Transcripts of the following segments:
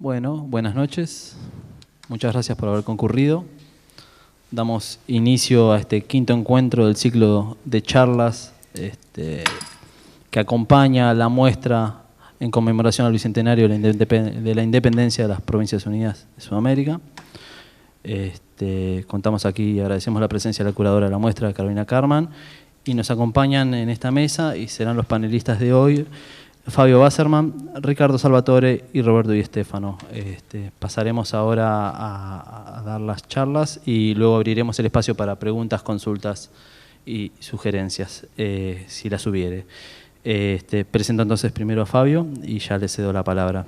Bueno, buenas noches. Muchas gracias por haber concurrido. Damos inicio a este quinto encuentro del ciclo de charlas que acompaña a la muestra en conmemoración al bicentenario de la independencia de las Provincias Unidas de Sudamérica. Contamos aquí y agradecemos la presencia de la curadora de la muestra, Carolina Carman, y nos acompañan en esta mesa y serán los panelistas de hoy, Fabio Wasserman, Ricardo Salvatore y Roberto Di Stefano. Pasaremos ahora a dar las charlas y luego abriremos el espacio para preguntas, consultas y sugerencias, si las hubiere. Presento entonces primero a Fabio y ya le cedo la palabra.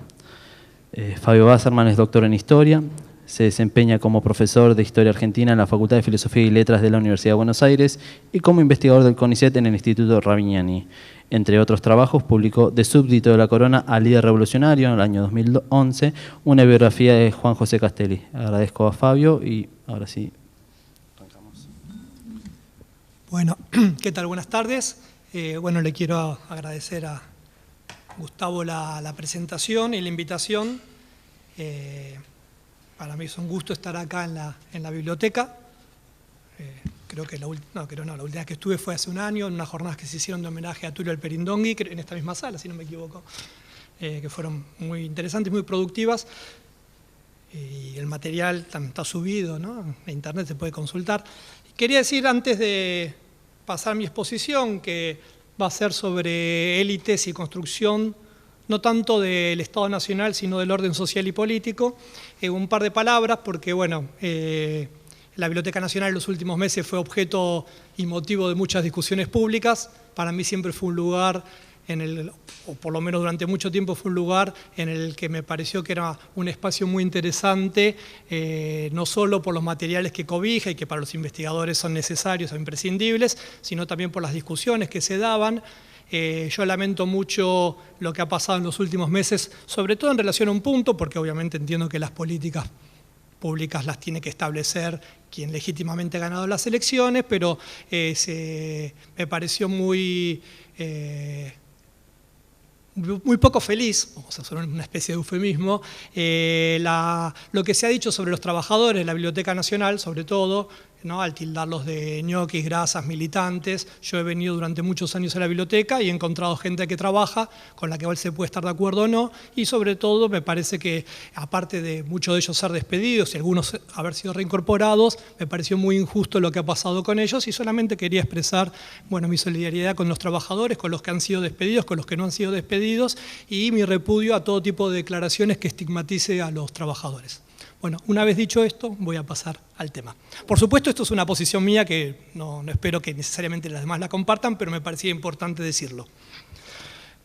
Fabio Wasserman es doctor en Historia, se desempeña como profesor de Historia Argentina en la Facultad de Filosofía y Letras de la Universidad de Buenos Aires y como investigador del CONICET en el Instituto Ravignani. Entre otros trabajos, publicó De súbdito de la corona al líder revolucionario en el año 2011, una biografía de Juan José Castelli. Agradezco a Fabio y ahora sí, arrancamos. Bueno, ¿qué tal? Buenas tardes. Le quiero agradecer a Gustavo la presentación y la invitación. Para mí es un gusto estar acá en la biblioteca. Creo que la última vez que estuve fue hace un año, en unas jornadas que se hicieron de homenaje a Tulio Alperindongui, en esta misma sala, si no me equivoco, que fueron muy interesantes, muy productivas. Y el material también está subido, ¿no? En internet se puede consultar. Quería decir, antes de pasar mi exposición, que va a ser sobre élites y construcción, no tanto del Estado Nacional, sino del orden social y político. Un par de palabras, porque la Biblioteca Nacional en los últimos meses fue objeto y motivo de muchas discusiones públicas. Para mí siempre fue un lugar, o por lo menos durante mucho tiempo fue un lugar en el que me pareció que era un espacio muy interesante, no solo por los materiales que cobija y que para los investigadores son necesarios o imprescindibles, sino también por las discusiones que se daban. Yo lamento mucho lo que ha pasado en los últimos meses, sobre todo en relación a un punto, porque obviamente entiendo que las políticas públicas las tiene que establecer quien legítimamente ha ganado las elecciones, pero me pareció muy poco feliz, vamos a hacer una especie de eufemismo, lo que se ha dicho sobre los trabajadores de la Biblioteca Nacional, sobre todo, ¿no? Al tildarlos de ñoquis, grasas, militantes. Yo he venido durante muchos años a la biblioteca y he encontrado gente que trabaja, con la que igual se puede estar de acuerdo o no, y sobre todo me parece que, aparte de muchos de ellos ser despedidos y algunos haber sido reincorporados, me pareció muy injusto lo que ha pasado con ellos y solamente quería expresar mi solidaridad con los trabajadores, con los que han sido despedidos, con los que no han sido despedidos y mi repudio a todo tipo de declaraciones que estigmatice a los trabajadores. Bueno, una vez dicho esto, voy a pasar al tema. Por supuesto, esto es una posición mía que no espero que necesariamente las demás la compartan, pero me parecía importante decirlo.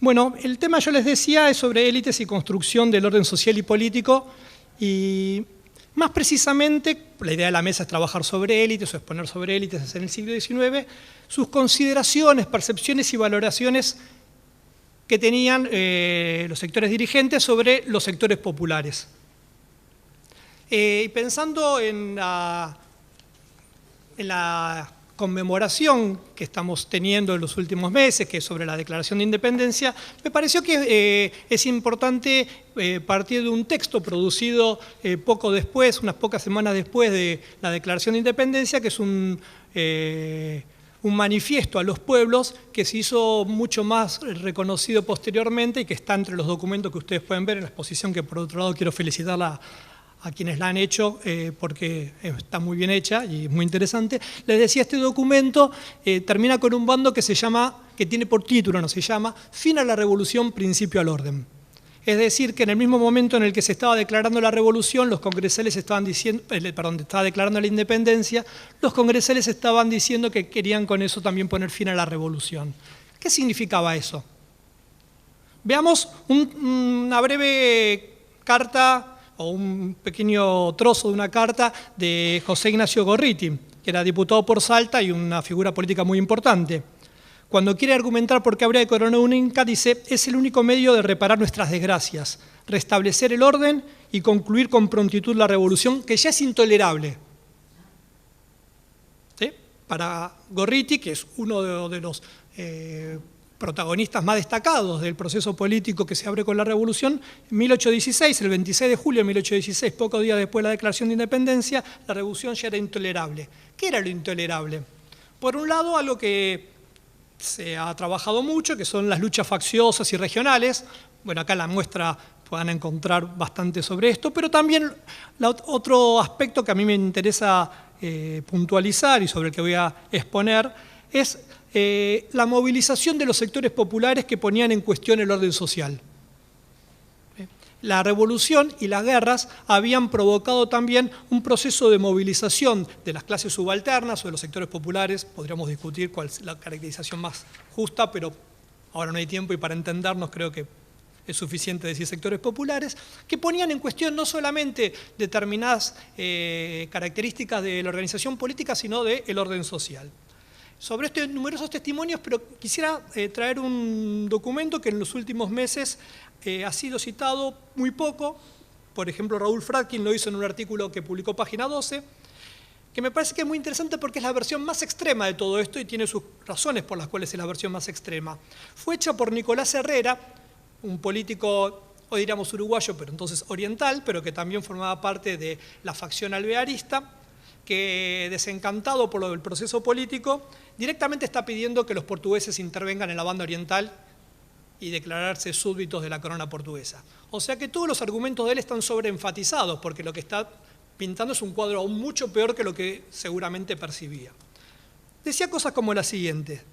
Bueno, el tema, yo les decía, es sobre élites y construcción del orden social y político, y más precisamente, la idea de la mesa es trabajar sobre élites o exponer sobre élites en el siglo XIX, sus consideraciones, percepciones y valoraciones que tenían los sectores dirigentes sobre los sectores populares. Pensando en la conmemoración que estamos teniendo en los últimos meses, que es sobre la Declaración de Independencia, me pareció que es importante partir de un texto producido poco después, unas pocas semanas después de la Declaración de Independencia, que es un manifiesto a los pueblos que se hizo mucho más reconocido posteriormente y que está entre los documentos que ustedes pueden ver en la exposición, que por otro lado quiero felicitarla a quienes la han hecho, porque está muy bien hecha y es muy interesante. Les decía, este documento termina con un bando que tiene por título, se llama Fin a la Revolución, Principio al Orden. Es decir, que en el mismo momento en el que se estaba declarando la revolución, los congresales estaba declarando la independencia, los congresales estaban diciendo que querían con eso también poner fin a la revolución. ¿Qué significaba eso? Veamos una breve carta o un pequeño trozo de una carta de José Ignacio Gorriti, que era diputado por Salta y una figura política muy importante. Cuando quiere argumentar por qué habría que coronar un Inca, dice: es el único medio de reparar nuestras desgracias, restablecer el orden y concluir con prontitud la revolución, que ya es intolerable. ¿Sí? Para Gorriti, que es uno de los protagonistas más destacados del proceso político que se abre con la Revolución, en 1816, el 26 de julio de 1816, pocos días después de la Declaración de Independencia, la Revolución ya era intolerable. ¿Qué era lo intolerable? Por un lado, algo que se ha trabajado mucho, que son las luchas facciosas y regionales. Bueno, acá en la muestra puedan encontrar bastante sobre esto, pero también otro aspecto que a mí me interesa puntualizar y sobre el que voy a exponer es la movilización de los sectores populares que ponían en cuestión el orden social. La revolución y las guerras habían provocado también un proceso de movilización de las clases subalternas o de los sectores populares. Podríamos discutir cuál es la caracterización más justa, pero ahora no hay tiempo y para entendernos creo que es suficiente decir sectores populares, que ponían en cuestión no solamente determinadas características de la organización política, sino del orden social. Sobre esto hay numerosos testimonios, pero quisiera traer un documento que en los últimos meses ha sido citado muy poco. Por ejemplo, Raúl Fradkin lo hizo en un artículo que publicó Página 12, que me parece que es muy interesante porque es la versión más extrema de todo esto y tiene sus razones por las cuales es la versión más extrema. Fue hecha por Nicolás Herrera, un político, hoy diríamos uruguayo, pero entonces oriental, pero que también formaba parte de la facción alvearista, que desencantado por lo del proceso político, directamente está pidiendo que los portugueses intervengan en la banda oriental y declararse súbditos de la corona portuguesa. O sea que todos los argumentos de él están sobreenfatizados, porque lo que está pintando es un cuadro aún mucho peor que lo que seguramente percibía. Decía cosas como la siguiente: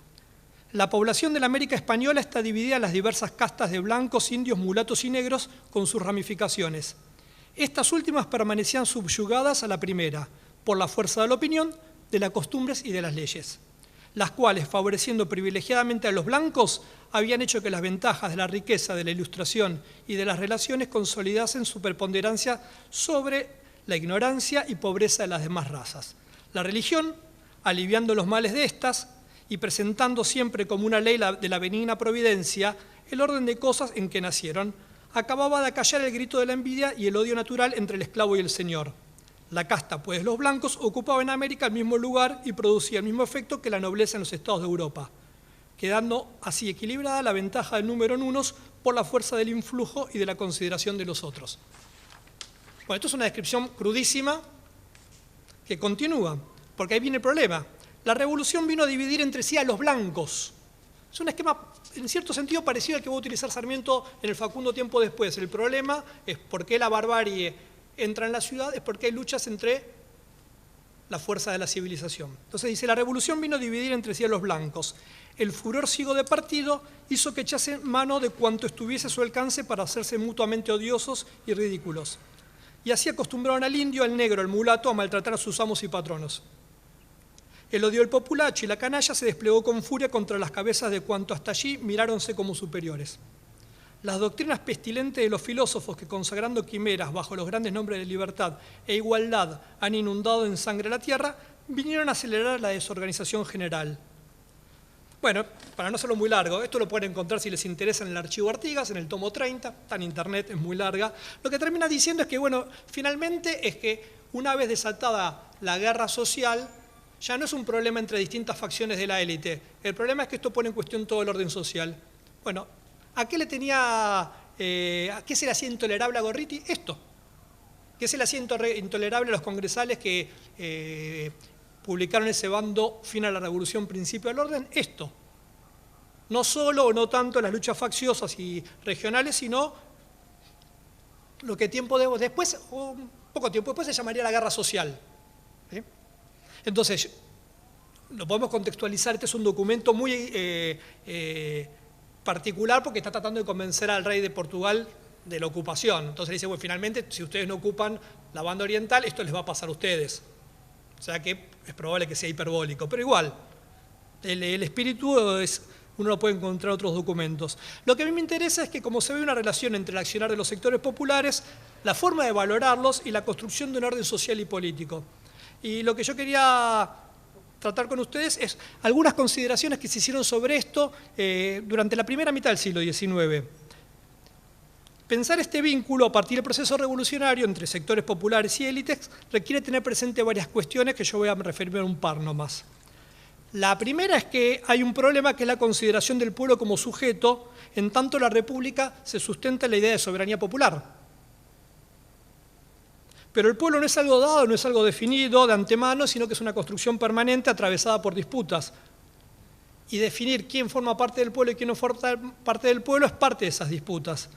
la población de la América española está dividida en las diversas castas de blancos, indios, mulatos y negros con sus ramificaciones. Estas últimas permanecían subyugadas a la primera, por la fuerza de la opinión, de las costumbres y de las leyes, las cuales, favoreciendo privilegiadamente a los blancos, habían hecho que las ventajas de la riqueza, de la ilustración y de las relaciones consolidasen su preponderancia sobre la ignorancia y pobreza de las demás razas. La religión, aliviando los males de estas y presentando siempre como una ley de la benigna providencia el orden de cosas en que nacieron, acababa de acallar el grito de la envidia y el odio natural entre el esclavo y el señor. La casta, pues los blancos, ocupaba en América el mismo lugar y producía el mismo efecto que la nobleza en los estados de Europa, quedando así equilibrada la ventaja del número en unos por la fuerza del influjo y de la consideración de los otros. Bueno, esto es una descripción crudísima que continúa, porque ahí viene el problema. La revolución vino a dividir entre sí a los blancos. Es un esquema, en cierto sentido, parecido al que va a utilizar Sarmiento en el Facundo tiempo después. El problema es por qué la barbarie entra en la ciudad, es porque hay luchas entre la fuerza de la civilización. Entonces dice, la revolución vino a dividir entre sí a los blancos. El furor ciego de partido hizo que echasen mano de cuanto estuviese a su alcance para hacerse mutuamente odiosos y ridículos. Y así acostumbraron al indio, al negro, al mulato a maltratar a sus amos y patronos. El odio del populacho y la canalla se desplegó con furia contra las cabezas de cuanto hasta allí miráronse como superiores. Las doctrinas pestilentes de los filósofos que, consagrando quimeras bajo los grandes nombres de libertad e igualdad, han inundado en sangre la tierra, vinieron a acelerar la desorganización general. Bueno, para no hacerlo muy largo, esto lo pueden encontrar si les interesa en el archivo Artigas, en el tomo 30, está en internet, es muy larga. Lo que termina diciendo es que, bueno, finalmente es que una vez desatada la guerra social, ya no es un problema entre distintas facciones de la élite. El problema es que esto pone en cuestión todo el orden social. Bueno, ¿a qué se le hacía intolerable a Gorriti? Esto. ¿Qué se le hacía intolerable a los congresales que publicaron ese bando fin a la revolución, principio del orden? Esto. No solo o no tanto las luchas facciosas y regionales, sino lo que tiempo después, o poco tiempo después, se llamaría la guerra social. ¿Sí? Entonces, lo podemos contextualizar, este es un documento muy particular porque está tratando de convencer al rey de Portugal de la ocupación. Entonces dice, bueno, finalmente, si ustedes no ocupan la banda oriental, esto les va a pasar a ustedes. O sea que es probable que sea hiperbólico, pero igual, el espíritu uno lo puede encontrar en otros documentos. Lo que a mí me interesa es que como se ve una relación entre el accionar de los sectores populares, la forma de valorarlos y la construcción de un orden social y político. Y lo que yo quería tratar con ustedes es algunas consideraciones que se hicieron sobre esto durante la primera mitad del siglo XIX. Pensar este vínculo a partir del proceso revolucionario entre sectores populares y élites requiere tener presente varias cuestiones que yo voy a referirme a un par nomás. La primera es que hay un problema que es la consideración del pueblo como sujeto, en tanto la República se sustenta en la idea de soberanía popular. Pero el pueblo no es algo dado, no es algo definido de antemano, sino que es una construcción permanente atravesada por disputas. Y definir quién forma parte del pueblo y quién no forma parte del pueblo es parte de esas disputas.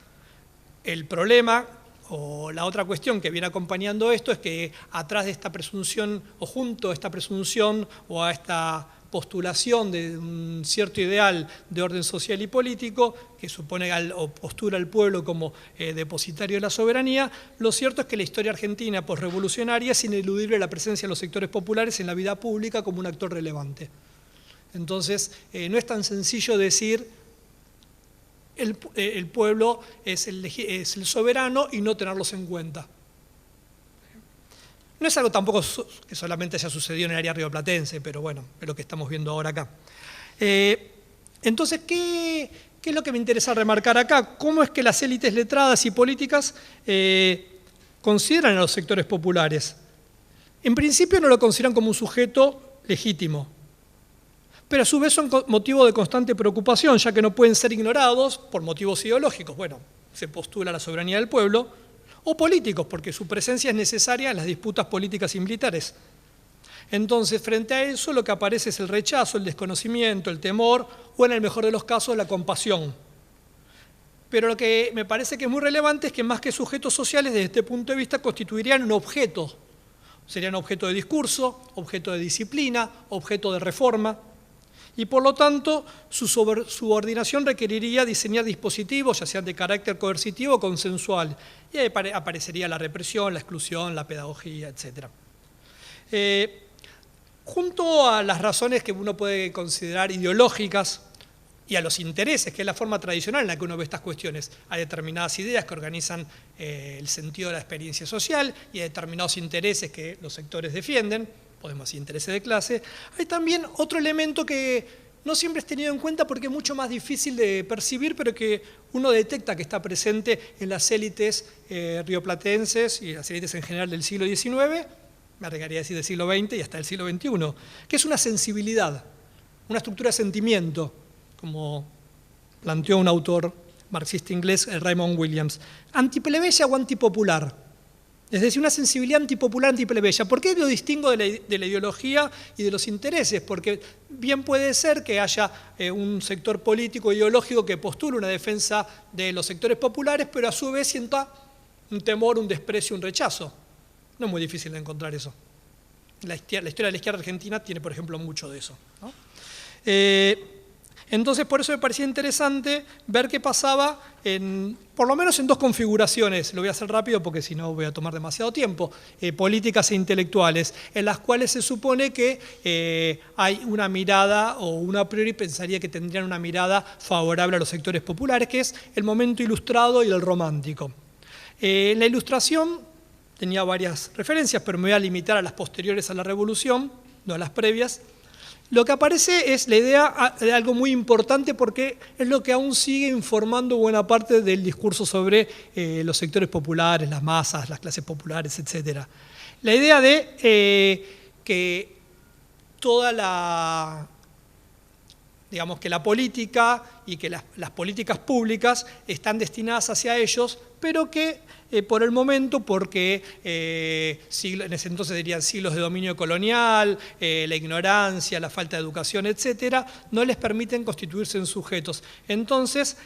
El problema, o la otra cuestión que viene acompañando esto, es que atrás de esta presunción, o junto a esta presunción, o a esta postulación de un cierto ideal de orden social y político, que supone o postura al pueblo como depositario de la soberanía, lo cierto es que la historia argentina posrevolucionaria es ineludible la presencia de los sectores populares en la vida pública como un actor relevante. Entonces, no es tan sencillo decir el pueblo es el soberano y no tenerlos en cuenta. No es algo tampoco que solamente haya sucedido en el área rioplatense, pero bueno, es lo que estamos viendo ahora acá. Entonces, ¿qué es lo que me interesa remarcar acá? ¿Cómo es que las élites letradas y políticas consideran a los sectores populares? En principio no lo consideran como un sujeto legítimo, pero a su vez son motivo de constante preocupación, ya que no pueden ser ignorados por motivos ideológicos. Bueno, se postula la soberanía del pueblo, o políticos, porque su presencia es necesaria en las disputas políticas y militares. Entonces, frente a eso, lo que aparece es el rechazo, el desconocimiento, el temor, o en el mejor de los casos, la compasión. Pero lo que me parece que es muy relevante es que más que sujetos sociales, desde este punto de vista, constituirían un objeto. Serían objeto de discurso, objeto de disciplina, objeto de reforma. Y por lo tanto, su subordinación requeriría diseñar dispositivos, ya sean de carácter coercitivo o consensual. Y ahí aparecería la represión, la exclusión, la pedagogía, etc. Junto a las razones que uno puede considerar ideológicas y a los intereses, que es la forma tradicional en la que uno ve estas cuestiones, hay determinadas ideas que organizan el sentido de la experiencia social y hay determinados intereses que los sectores defienden, podemos decir intereses de clase. Hay también otro elemento que no siempre es tenido en cuenta porque es mucho más difícil de percibir, pero que uno detecta que está presente en las élites rioplatenses y las élites en general del siglo XIX, me arriesgaría a decir del siglo XX y hasta del siglo XXI, que es una sensibilidad, una estructura de sentimiento, como planteó un autor marxista inglés, Raymond Williams, antiplebeya o antipopular. Es decir, una sensibilidad antipopular, antiplebeya. ¿Por qué lo distingo de la ideología y de los intereses? Porque bien puede ser que haya un sector político ideológico que postule una defensa de los sectores populares, pero a su vez sienta un temor, un desprecio, un rechazo. No es muy difícil de encontrar eso. La historia de la izquierda argentina tiene, por ejemplo, mucho de eso, ¿no? Entonces, por eso me parecía interesante ver qué pasaba, por lo menos en dos configuraciones, lo voy a hacer rápido porque si no voy a tomar demasiado tiempo, políticas e intelectuales, en las cuales se supone que hay una mirada, o uno a priori pensaría que tendrían una mirada favorable a los sectores populares, que es el momento ilustrado y el romántico. En la Ilustración tenía varias referencias, pero me voy a limitar a las posteriores a la Revolución, no a las previas. Lo que aparece es la idea de algo muy importante porque es lo que aún sigue informando buena parte del discurso sobre los sectores populares, las masas, las clases populares, etc. La idea de que toda la, digamos que la política y que las políticas públicas están destinadas hacia ellos, pero que por el momento, porque en ese entonces dirían siglos de dominio colonial, la ignorancia, la falta de educación, etcétera, no les permiten constituirse en sujetos. Entonces,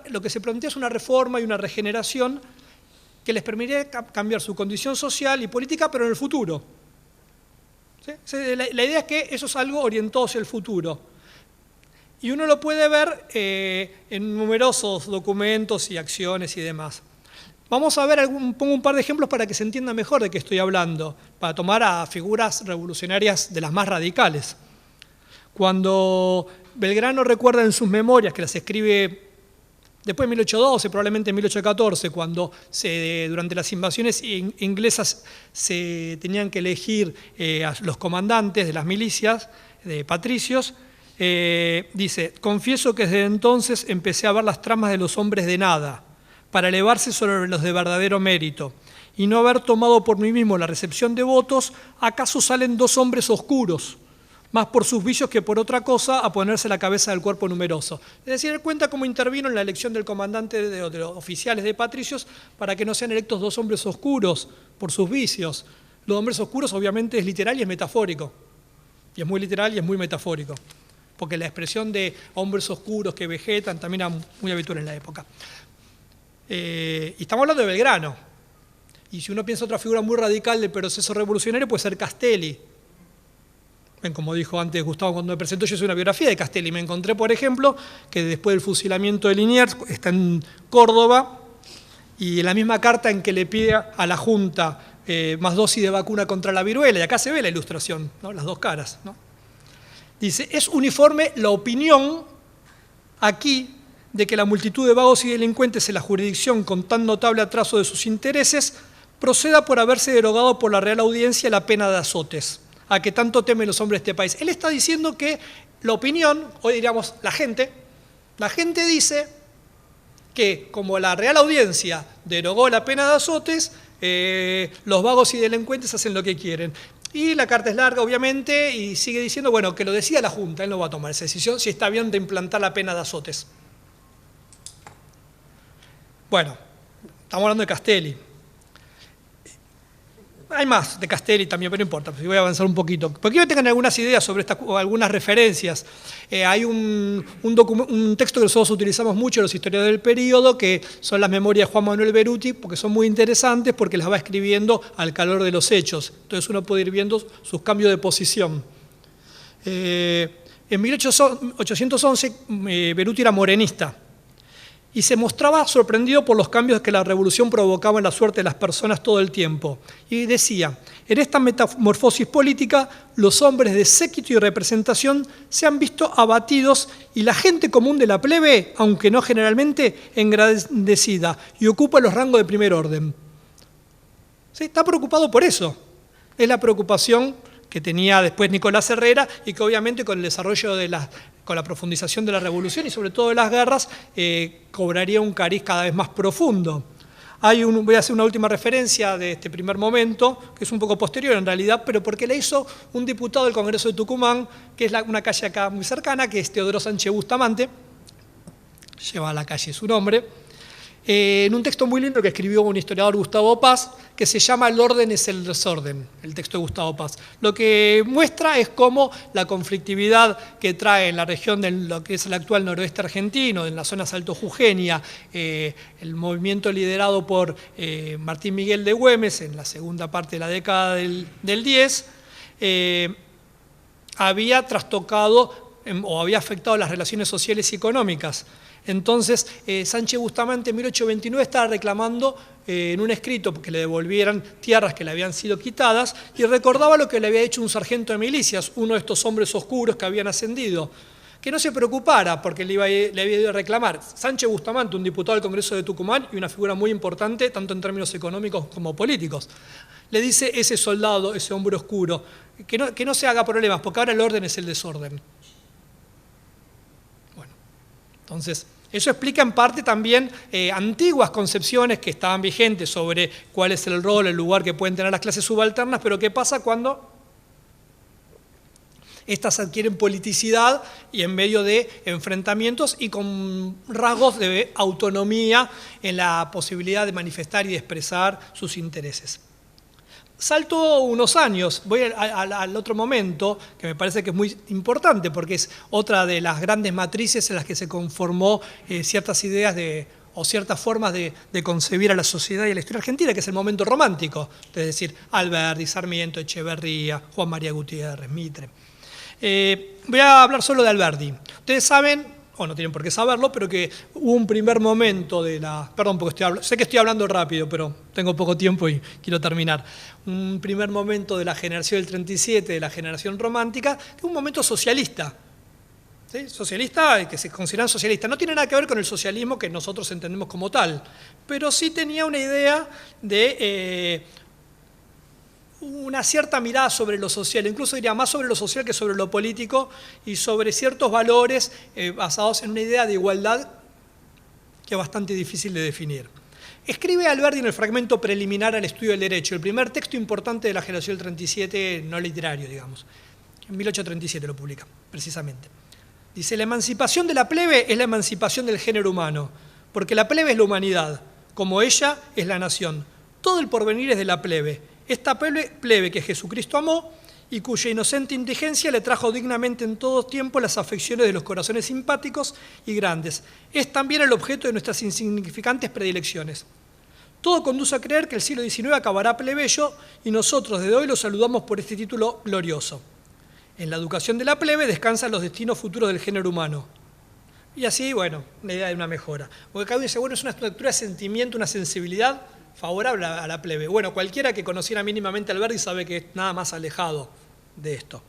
lo que se plantea es una reforma y una regeneración que les permitiría cambiar su condición social y política, pero en el futuro. ¿Sí? La idea es que eso es algo orientado hacia el futuro. Y uno lo puede ver en numerosos documentos y acciones y demás. Vamos a ver, pongo un par de ejemplos para que se entienda mejor de qué estoy hablando, para tomar a figuras revolucionarias de las más radicales. Cuando Belgrano recuerda en sus memorias, que las escribe después de 1812, probablemente en 1814, cuando durante las invasiones inglesas se tenían que elegir a los comandantes de las milicias, de patricios, dice: confieso que desde entonces empecé a ver las tramas de los hombres de nada, para elevarse sobre los de verdadero mérito, y no haber tomado por mí mismo la recepción de votos, acaso salen dos hombres oscuros, más por sus vicios que por otra cosa, a ponerse la cabeza del cuerpo numeroso. Es decir, él cuenta cómo intervino en la elección del comandante de los oficiales de patricios para que no sean electos 2 hombres oscuros por sus vicios. Los hombres oscuros obviamente es literal y es metafórico. Y es muy literal y es muy metafórico. Porque la expresión de hombres oscuros que vegetan también era muy habitual en la época. Y estamos hablando de Belgrano. Y si uno piensa otra figura muy radical del proceso revolucionario, puede ser Castelli. Como dijo antes Gustavo cuando me presentó, yo soy una biografía de Castelli. Me encontré, por ejemplo, que después del fusilamiento de Liniers está en Córdoba y en la misma carta en que le pide a la Junta más dosis de vacuna contra la viruela, y acá se ve la ilustración, ¿no? Las dos caras, ¿no? Dice, es uniforme la opinión aquí de que la multitud de vagos y delincuentes en la jurisdicción con tan notable atraso de sus intereses proceda por haberse derogado por la Real Audiencia la pena de azotes, a que tanto temen los hombres de este país. Él está diciendo que la opinión, hoy diríamos la gente dice que como la Real Audiencia derogó la pena de azotes, los vagos y delincuentes hacen lo que quieren. Y la carta es larga, obviamente, y sigue diciendo, bueno, que lo decida la Junta, él no va a tomar esa decisión, si está bien de implantar la pena de azotes. Bueno, estamos hablando de Castelli. Hay más de Castelli también, pero no importa, voy a avanzar un poquito. Porque quiero que tengan algunas ideas sobre estas, o algunas referencias. Hay un texto que nosotros utilizamos mucho, los historiadores del periodo, que son las memorias de Juan Manuel Beruti, porque son muy interesantes, porque las va escribiendo al calor de los hechos. Entonces uno puede ir viendo sus cambios de posición. En 1811, Beruti era morenista. Y se mostraba sorprendido por los cambios que la revolución provocaba en la suerte de las personas todo el tiempo. Y decía, en esta metamorfosis política, los hombres de séquito y representación se han visto abatidos y la gente común de la plebe, aunque no generalmente, engrandecida y ocupa los rangos de primer orden. ¿Sí? Está preocupado por eso. Es la preocupación que tenía después Nicolás Herrera y que obviamente con el desarrollo con la profundización de la revolución y sobre todo de las guerras, cobraría un cariz cada vez más profundo. Voy a hacer una última referencia de este primer momento, que es un poco posterior en realidad, pero porque la hizo un diputado del Congreso de Tucumán, que es una calle acá muy cercana, que es Teodoro Sánchez Bustamante, lleva a la calle su nombre, en un texto muy lindo que escribió un historiador, Gustavo Paz, que se llama El orden es el desorden, el texto de Gustavo Paz. Lo que muestra es cómo la conflictividad que trae en la región de lo que es el actual noroeste argentino, en la zona salto-jujeña, el movimiento liderado por Martín Miguel de Güemes en la segunda parte de la década del 10, había trastocado o había afectado las relaciones sociales y económicas. Entonces, Sánchez Bustamante en 1829 estaba reclamando en un escrito que le devolvieran tierras que le habían sido quitadas y recordaba lo que le había hecho un sargento de milicias, uno de estos hombres oscuros que habían ascendido. Que no se preocupara porque le había ido a reclamar. Sánchez Bustamante, un diputado del Congreso de Tucumán y una figura muy importante, tanto en términos económicos como políticos. Le dice ese soldado, ese hombre oscuro, que no se haga problemas, porque ahora el orden es el desorden. Entonces, eso explica en parte también antiguas concepciones que estaban vigentes sobre cuál es el rol, el lugar que pueden tener las clases subalternas, pero qué pasa cuando estas adquieren politicidad y en medio de enfrentamientos y con rasgos de autonomía en la posibilidad de manifestar y de expresar sus intereses. Salto unos años, voy al otro momento, que me parece que es muy importante porque es otra de las grandes matrices en las que se conformó ciertas ideas o ciertas formas de concebir a la sociedad y a la historia argentina, que es el momento romántico, es decir, Alberdi, Sarmiento, Echeverría, Juan María Gutiérrez, Mitre. Voy a hablar solo de Alberdi. Ustedes saben, o no tienen por qué saberlo, pero que hubo un primer momento de la... Perdón, porque sé que estoy hablando rápido, pero tengo poco tiempo y quiero terminar. Un primer momento de la generación del 37, de la generación romántica, que es un momento socialista. ¿Sí? Socialista, que se consideran socialistas. No tiene nada que ver con el socialismo que nosotros entendemos como tal, pero sí tenía una idea de... una cierta mirada sobre lo social, incluso diría más sobre lo social que sobre lo político y sobre ciertos valores basados en una idea de igualdad que es bastante difícil de definir. Escribe Alberdi en el fragmento preliminar al estudio del derecho, el primer texto importante de la generación del 37 no literario, digamos. En 1837 lo publica, precisamente. Dice, la emancipación de la plebe es la emancipación del género humano, porque la plebe es la humanidad, como ella es la nación. Todo el porvenir es de la plebe. Esta plebe que Jesucristo amó y cuya inocente indigencia le trajo dignamente en todo tiempo las afecciones de los corazones simpáticos y grandes. Es también el objeto de nuestras insignificantes predilecciones. Todo conduce a creer que el siglo XIX acabará plebeyo y nosotros desde hoy lo saludamos por este título glorioso. En la educación de la plebe descansan los destinos futuros del género humano. Y así, bueno, la idea de una mejora. Porque cada uno dice, bueno, es una estructura de sentimiento, una sensibilidad favorable a la plebe. Bueno, cualquiera que conociera mínimamente a Alberdi sabe que es nada más alejado de esto.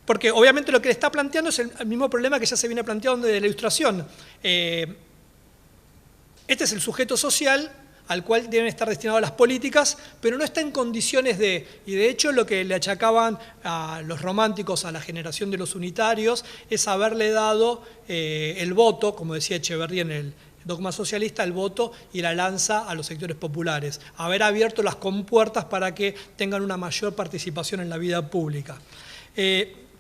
Porque obviamente lo que le está planteando es el mismo problema que ya se viene planteando desde la Ilustración. Este es el sujeto social al cual deben estar destinadas las políticas, pero no está en condiciones de... Y de hecho lo que le achacaban a los románticos, a la generación de los unitarios, es haberle dado el voto, como decía Echeverría en el dogma socialista, el voto y la lanza a los sectores populares, haber abierto las compuertas para que tengan una mayor participación en la vida pública.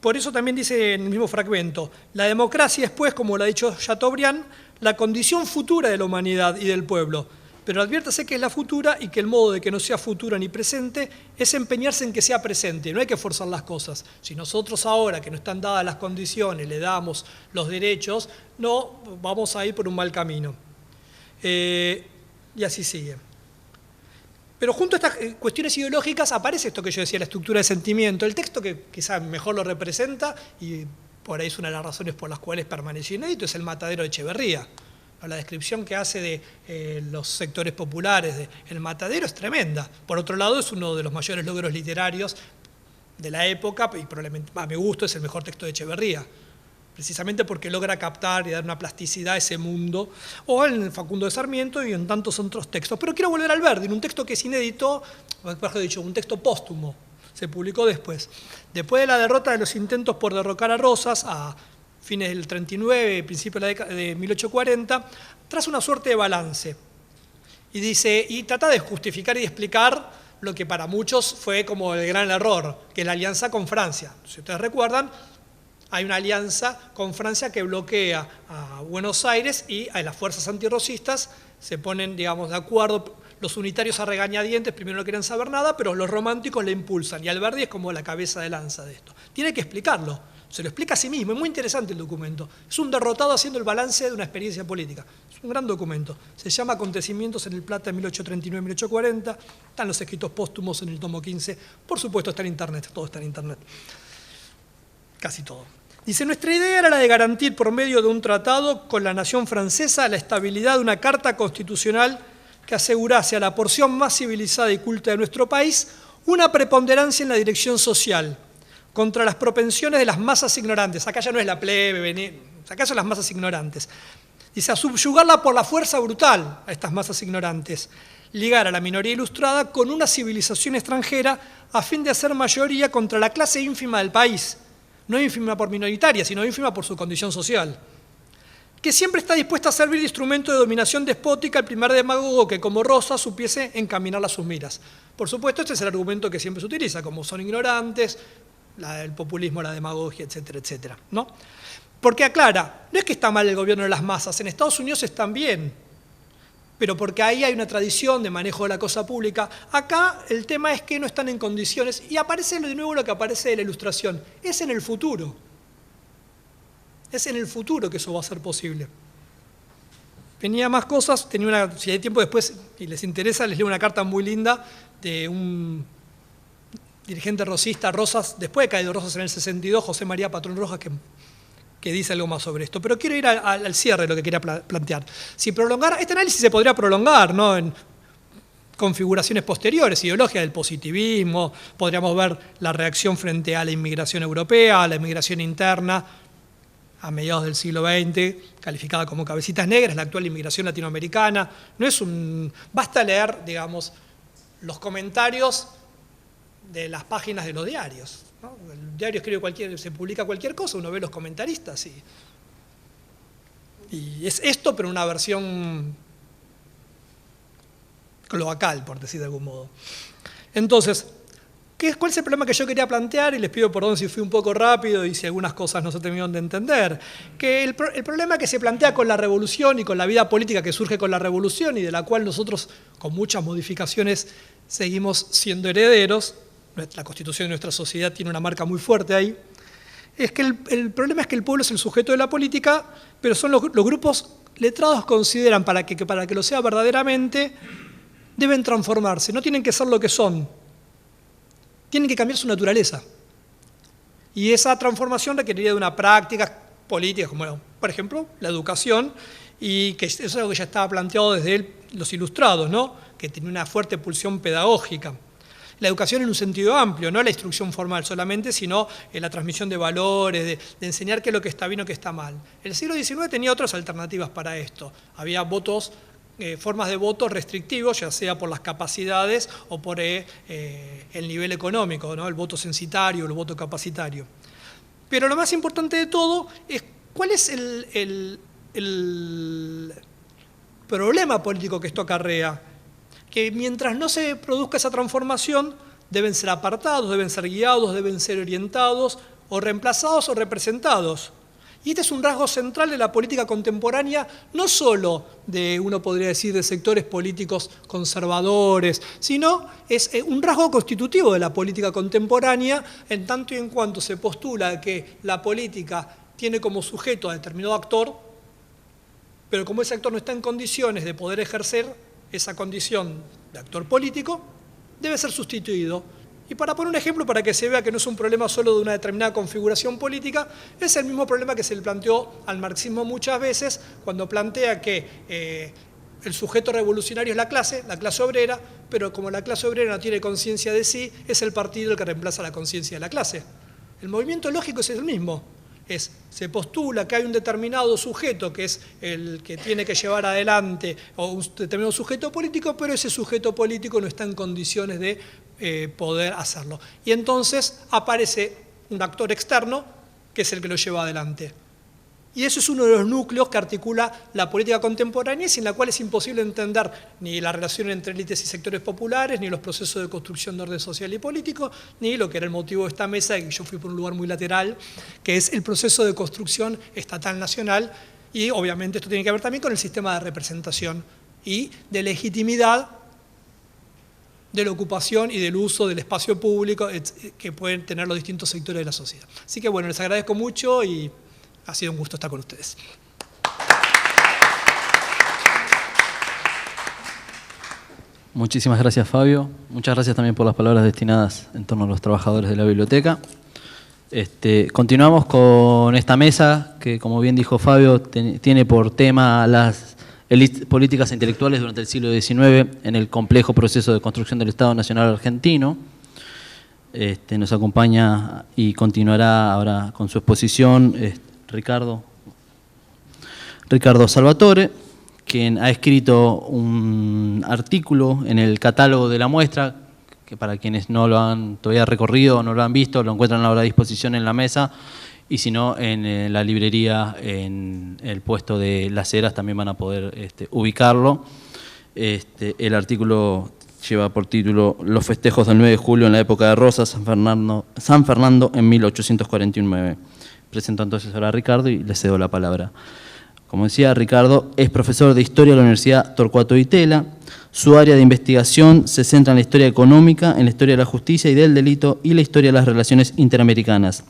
Por eso también dice en el mismo fragmento, la democracia es pues, como lo ha dicho Chateaubriand, la condición futura de la humanidad y del pueblo, pero adviértase que es la futura y que el modo de que no sea futura ni presente es empeñarse en que sea presente, no hay que forzar las cosas. Si nosotros ahora, que no están dadas las condiciones, le damos los derechos, no, vamos a ir por un mal camino. Y así sigue. Pero junto a estas cuestiones ideológicas aparece esto que yo decía, la estructura de sentimiento, el texto que quizás mejor lo representa, y por ahí es una de las razones por las cuales permaneció inédito, es el matadero de Echeverría. La descripción que hace de los sectores populares del matadero es tremenda. Por otro lado, es uno de los mayores logros literarios de la época y probablemente, a mi gusto, es el mejor texto de Echeverría, precisamente porque logra captar y dar una plasticidad a ese mundo, o en Facundo de Sarmiento y en tantos otros textos. Pero quiero volver a Alberdi, en un texto que es inédito, mejor dicho, un texto póstumo, se publicó después. Después de la derrota de los intentos por derrocar a Rosas, a fines del 39, principios de 1840, traza una suerte de balance. Y dice, y trata de justificar y explicar lo que para muchos fue como el gran error, que es la alianza con Francia. Si ustedes recuerdan, hay una alianza con Francia que bloquea a Buenos Aires y a las fuerzas antirrosistas se ponen, digamos, de acuerdo. Los unitarios a regañadientes primero no quieren saber nada, pero los románticos le impulsan. Y Alberdi es como la cabeza de lanza de esto. Tiene que explicarlo. Se lo explica a sí mismo, es muy interesante el documento. Es un derrotado haciendo el balance de una experiencia política. Es un gran documento. Se llama Acontecimientos en el Plata 1839-1840. Están los escritos póstumos en el tomo 15. Por supuesto está en Internet, todo está en Internet. Casi todo. Dice, nuestra idea era la de garantir por medio de un tratado con la nación francesa la estabilidad de una carta constitucional que asegurase a la porción más civilizada y culta de nuestro país una preponderancia en la dirección social, contra las propensiones de las masas ignorantes. Acá ya no es la plebe, acá son las masas ignorantes. Dice, a subyugarla por la fuerza brutal a estas masas ignorantes, ligar a la minoría ilustrada con una civilización extranjera a fin de hacer mayoría contra la clase ínfima del país, no ínfima por minoritaria, sino ínfima por su condición social, que siempre está dispuesta a servir de instrumento de dominación despótica al primer demagogo que, como Rosas, supiese encaminarla a sus miras. Por supuesto, este es el argumento que siempre se utiliza, como son ignorantes, el populismo, la demagogia, etcétera, etcétera, ¿no? Porque aclara, no es que está mal el gobierno de las masas, en Estados Unidos están bien, pero porque ahí hay una tradición de manejo de la cosa pública. Acá el tema es que no están en condiciones, y aparece de nuevo lo que aparece de la Ilustración, es en el futuro. Es en el futuro que eso va a ser posible. Tenía más cosas, si hay tiempo después y les interesa, les leo una carta muy linda de un dirigente rosista, Rosas, después de caído Rosas en el 62, José María Patrón Rojas, que dice algo más sobre esto. Pero quiero ir al cierre de lo que quería plantear. Si prolongara, este análisis se podría prolongar, ¿no?, en configuraciones posteriores, ideología del positivismo, podríamos ver la reacción frente a la inmigración europea, a la inmigración interna, a mediados del siglo XX, calificada como cabecitas negras, la actual inmigración latinoamericana. No es basta leer, digamos, los comentarios de las páginas de los diarios, ¿no? El diario se publica cualquier cosa, uno ve los comentaristas y es esto, pero una versión cloacal, por decir de algún modo. Entonces, ¿Cuál es el problema que yo quería plantear? Y les pido perdón si fui un poco rápido y si algunas cosas no se terminaron de entender. Que el problema que se plantea con la revolución y con la vida política que surge con la revolución y de la cual nosotros, con muchas modificaciones, seguimos siendo herederos, la constitución de nuestra sociedad tiene una marca muy fuerte ahí, es que el problema es que el pueblo es el sujeto de la política, pero son los grupos letrados consideran para que lo sea verdaderamente, deben transformarse, no tienen que ser lo que son. Tienen que cambiar su naturaleza. Y esa transformación requeriría de una práctica política, como por ejemplo la educación, y que eso es algo que ya estaba planteado desde los ilustrados, ¿no? Que tenía una fuerte pulsión pedagógica. La educación en un sentido amplio, no la instrucción formal solamente, sino en la transmisión de valores, de enseñar qué es lo que está bien o qué está mal. El siglo XIX tenía otras alternativas para esto. Había formas de votos restrictivos, ya sea por las capacidades o por el nivel económico, ¿no? El voto censitario, el voto capacitario. Pero lo más importante de todo es cuál es el problema político que esto acarrea. Que mientras no se produzca esa transformación, deben ser apartados, deben ser guiados, deben ser orientados, o reemplazados o representados. Y este es un rasgo central de la política contemporánea, no solo uno podría decir, de sectores políticos conservadores, sino es un rasgo constitutivo de la política contemporánea, en tanto y en cuanto se postula que la política tiene como sujeto a determinado actor, pero como ese actor no está en condiciones de poder ejercer esa condición de actor político, debe ser sustituido. Y para poner un ejemplo, para que se vea que no es un problema solo de una determinada configuración política, es el mismo problema que se le planteó al marxismo muchas veces, cuando plantea que el sujeto revolucionario es la clase obrera, pero como la clase obrera no tiene conciencia de sí, es el partido el que reemplaza la conciencia de la clase. El movimiento lógico es el mismo. Se postula que hay un determinado sujeto que es el que tiene que llevar adelante o un determinado sujeto político, pero ese sujeto político no está en condiciones de poder hacerlo. Y entonces aparece un actor externo que es el que lo lleva adelante. Y eso es uno de los núcleos que articula la política contemporánea, sin la cual es imposible entender ni la relación entre élites y sectores populares, ni los procesos de construcción de orden social y político, ni lo que era el motivo de esta mesa, y yo fui por un lugar muy lateral, que es el proceso de construcción estatal nacional, y obviamente esto tiene que ver también con el sistema de representación y de legitimidad de la ocupación y del uso del espacio público que pueden tener los distintos sectores de la sociedad. Así que bueno, les agradezco mucho y ha sido un gusto estar con ustedes. Muchísimas gracias, Fabio. Muchas gracias también por las palabras destinadas en torno a los trabajadores de la biblioteca. Continuamos con esta mesa que, como bien dijo Fabio, tiene por tema las políticas intelectuales durante el siglo XIX en el complejo proceso de construcción del Estado Nacional Argentino. Nos acompaña y continuará ahora con su exposición Ricardo Salvatore, quien ha escrito un artículo en el catálogo de la muestra, que para quienes no lo han todavía recorrido o no lo han visto, lo encuentran ahora a disposición en la mesa, y si no, en la librería, en el puesto de Las Heras, también van a poder ubicarlo. El artículo lleva por título Los festejos del 9 de julio en la época de Rosas, San Fernando en 1849. Presento entonces ahora a Ricardo y le cedo la palabra. Como decía, Ricardo es profesor de Historia de la Universidad Torcuato Di Tella. Su área de investigación se centra en la historia económica, en la historia de la justicia y del delito y la historia de las relaciones interamericanas.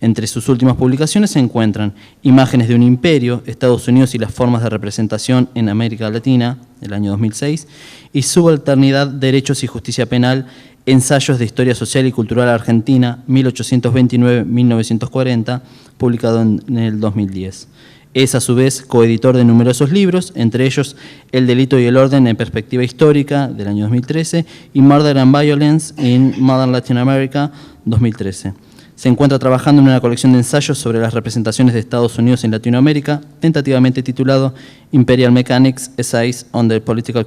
Entre sus últimas publicaciones se encuentran Imágenes de un imperio, Estados Unidos y las formas de representación en América Latina, del año 2006, y Subalternidad, Derechos y Justicia Penal, Ensayos de Historia Social y Cultural Argentina, 1829-1940, publicado en el 2010. Es, a su vez, coeditor de numerosos libros, entre ellos El delito y el orden en perspectiva histórica, del año 2013, y Murder and Violence in Modern Latin America, 2013. Se encuentra trabajando en una colección de ensayos sobre las representaciones de Estados Unidos en Latinoamérica, tentativamente titulado Imperial Mechanics, Essays on the Political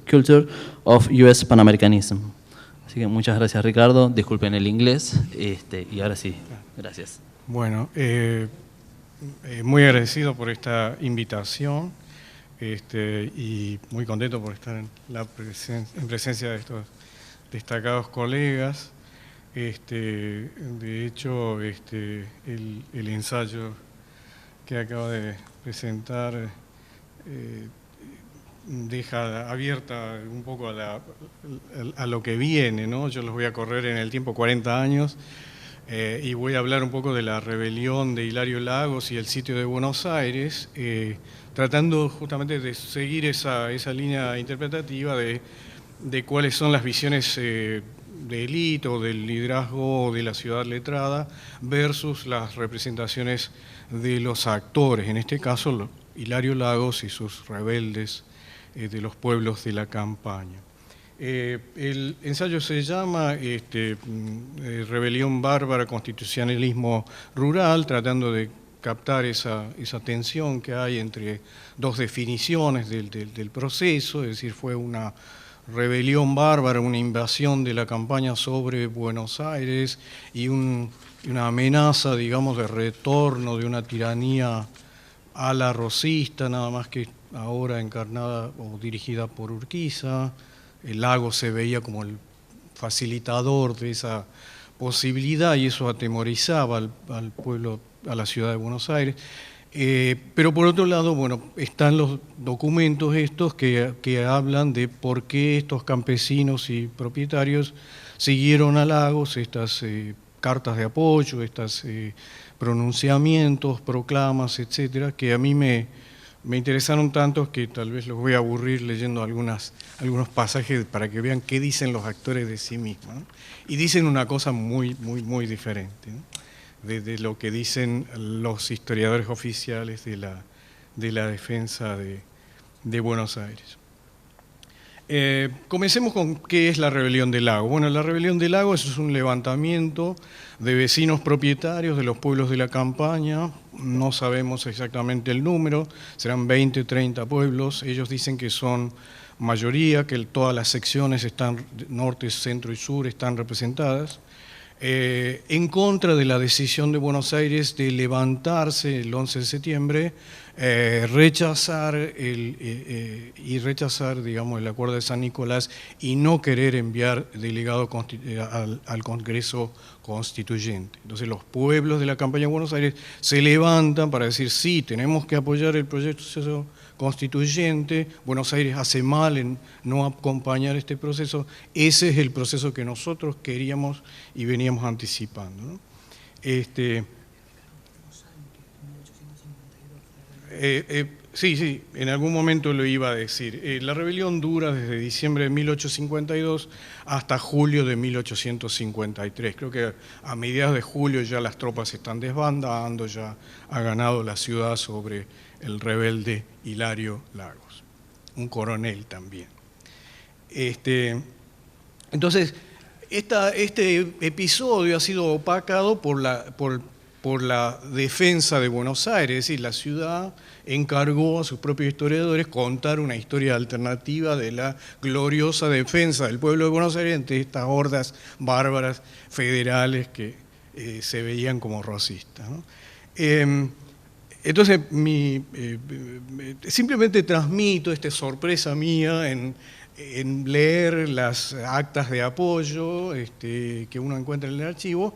Culture of U.S. Pan-Americanism. Así que muchas gracias, Ricardo. Disculpen el inglés. Y ahora sí, gracias. Bueno, muy agradecido por esta invitación y muy contento por estar en presencia de estos destacados colegas. De hecho, el ensayo que acaba de presentar deja abierta un poco a lo que viene, ¿no? Yo los voy a correr en el tiempo 40 años y voy a hablar un poco de la rebelión de Hilario Lagos y el sitio de Buenos Aires, tratando justamente de seguir esa línea interpretativa de cuáles son las visiones de élite o del liderazgo de la ciudad letrada versus las representaciones de los actores, en este caso Hilario Lagos y sus rebeldes de los pueblos de la campaña. El ensayo se llama Rebelión Bárbara, Constitucionalismo Rural, tratando de captar esa tensión que hay entre dos definiciones del proceso, es decir, fue una rebelión bárbara, una invasión de la campaña sobre Buenos Aires y una amenaza, digamos, de retorno de una tiranía a la rosista, nada más que ahora encarnada o dirigida por Urquiza. El Lagos se veía como el facilitador de esa posibilidad y eso atemorizaba al pueblo, a la ciudad de Buenos Aires. Pero por otro lado, bueno, están los documentos estos que hablan de por qué estos campesinos y propietarios siguieron a Lagos, estas cartas de apoyo, estos pronunciamientos, proclamas, etcétera, que a mí me interesaron tanto que tal vez los voy a aburrir leyendo algunos pasajes para que vean qué dicen los actores de sí mismos, ¿no? Y dicen una cosa muy, muy, muy diferente, ¿no? de lo que dicen los historiadores oficiales de la defensa de Buenos Aires. Comencemos con qué es la Rebelión del Lago. Bueno, la Rebelión del Lago es un levantamiento de vecinos propietarios de los pueblos de la campaña, no sabemos exactamente el número, serán 20, 30 pueblos, ellos dicen que son mayoría, que todas las secciones están, norte, centro y sur, están representadas, en contra de la decisión de Buenos Aires de levantarse el 11 de septiembre, rechazar, digamos, el acuerdo de San Nicolás y no querer enviar delegado al Congreso Constituyente. Entonces los pueblos de la campaña de Buenos Aires se levantan para decir sí, tenemos que apoyar el proceso constituyente, Buenos Aires hace mal en no acompañar este proceso, ese es el proceso que nosotros queríamos y veníamos anticipando, ¿no? Sí, en algún momento lo iba a decir. La rebelión dura desde diciembre de 1852 hasta julio de 1853. Creo que a mediados de julio ya las tropas se están desbandando, ya ha ganado la ciudad sobre el rebelde Hilario Lagos, un coronel también. Entonces, este episodio ha sido opacado por la defensa de Buenos Aires, es decir, la ciudad encargó a sus propios historiadores contar una historia alternativa de la gloriosa defensa del pueblo de Buenos Aires ante estas hordas bárbaras federales que se veían como rosistas, ¿no? Entonces, simplemente transmito esta sorpresa mía en leer las actas de apoyo que uno encuentra en el archivo,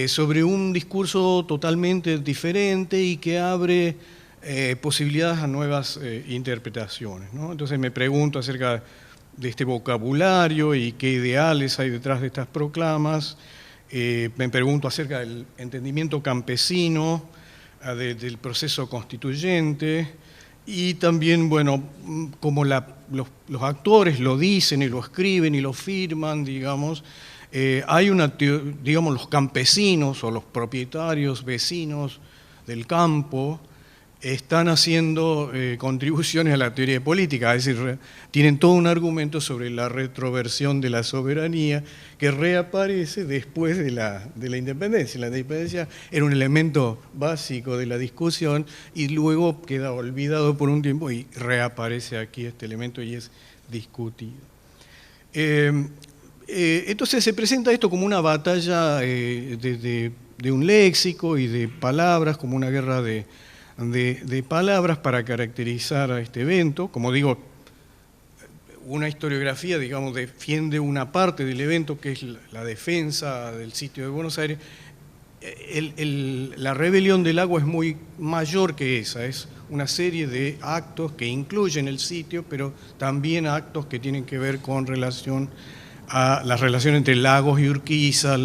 sobre un discurso totalmente diferente y que abre posibilidades a nuevas interpretaciones, ¿no? Entonces me pregunto acerca de este vocabulario y qué ideales hay detrás de estas proclamas, me pregunto acerca del entendimiento campesino, del proceso constituyente y también, bueno, como los actores lo dicen y lo escriben y lo firman, digamos, hay digamos, los campesinos o los propietarios, vecinos del campo, están haciendo contribuciones a la teoría política, es decir, tienen todo un argumento sobre la retroversión de la soberanía que reaparece después de la independencia. La independencia era un elemento básico de la discusión y luego queda olvidado por un tiempo y reaparece aquí este elemento y es discutido. Entonces se presenta esto como una batalla de un léxico y de palabras, como una guerra de palabras para caracterizar a este evento. Como digo, una historiografía, digamos, defiende una parte del evento, que es la defensa del sitio de Buenos Aires. La rebelión del lago es muy mayor que esa, es una serie de actos que incluyen el sitio, pero también actos que tienen que ver con relación a la relación entre Lagos y Urquiza,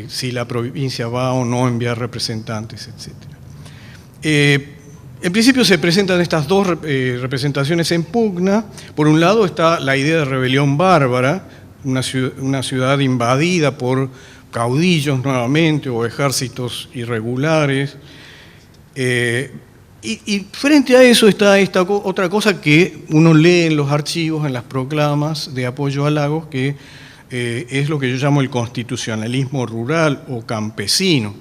si la provincia va o no a enviar representantes, etc. En principio se presentan estas dos representaciones en pugna. Por un lado está la idea de rebelión bárbara, una ciudad invadida por caudillos nuevamente o ejércitos irregulares. Y frente a eso está esta otra cosa que uno lee en los archivos, en las proclamas de apoyo a Lagos, que es lo que yo llamo el constitucionalismo rural o campesino.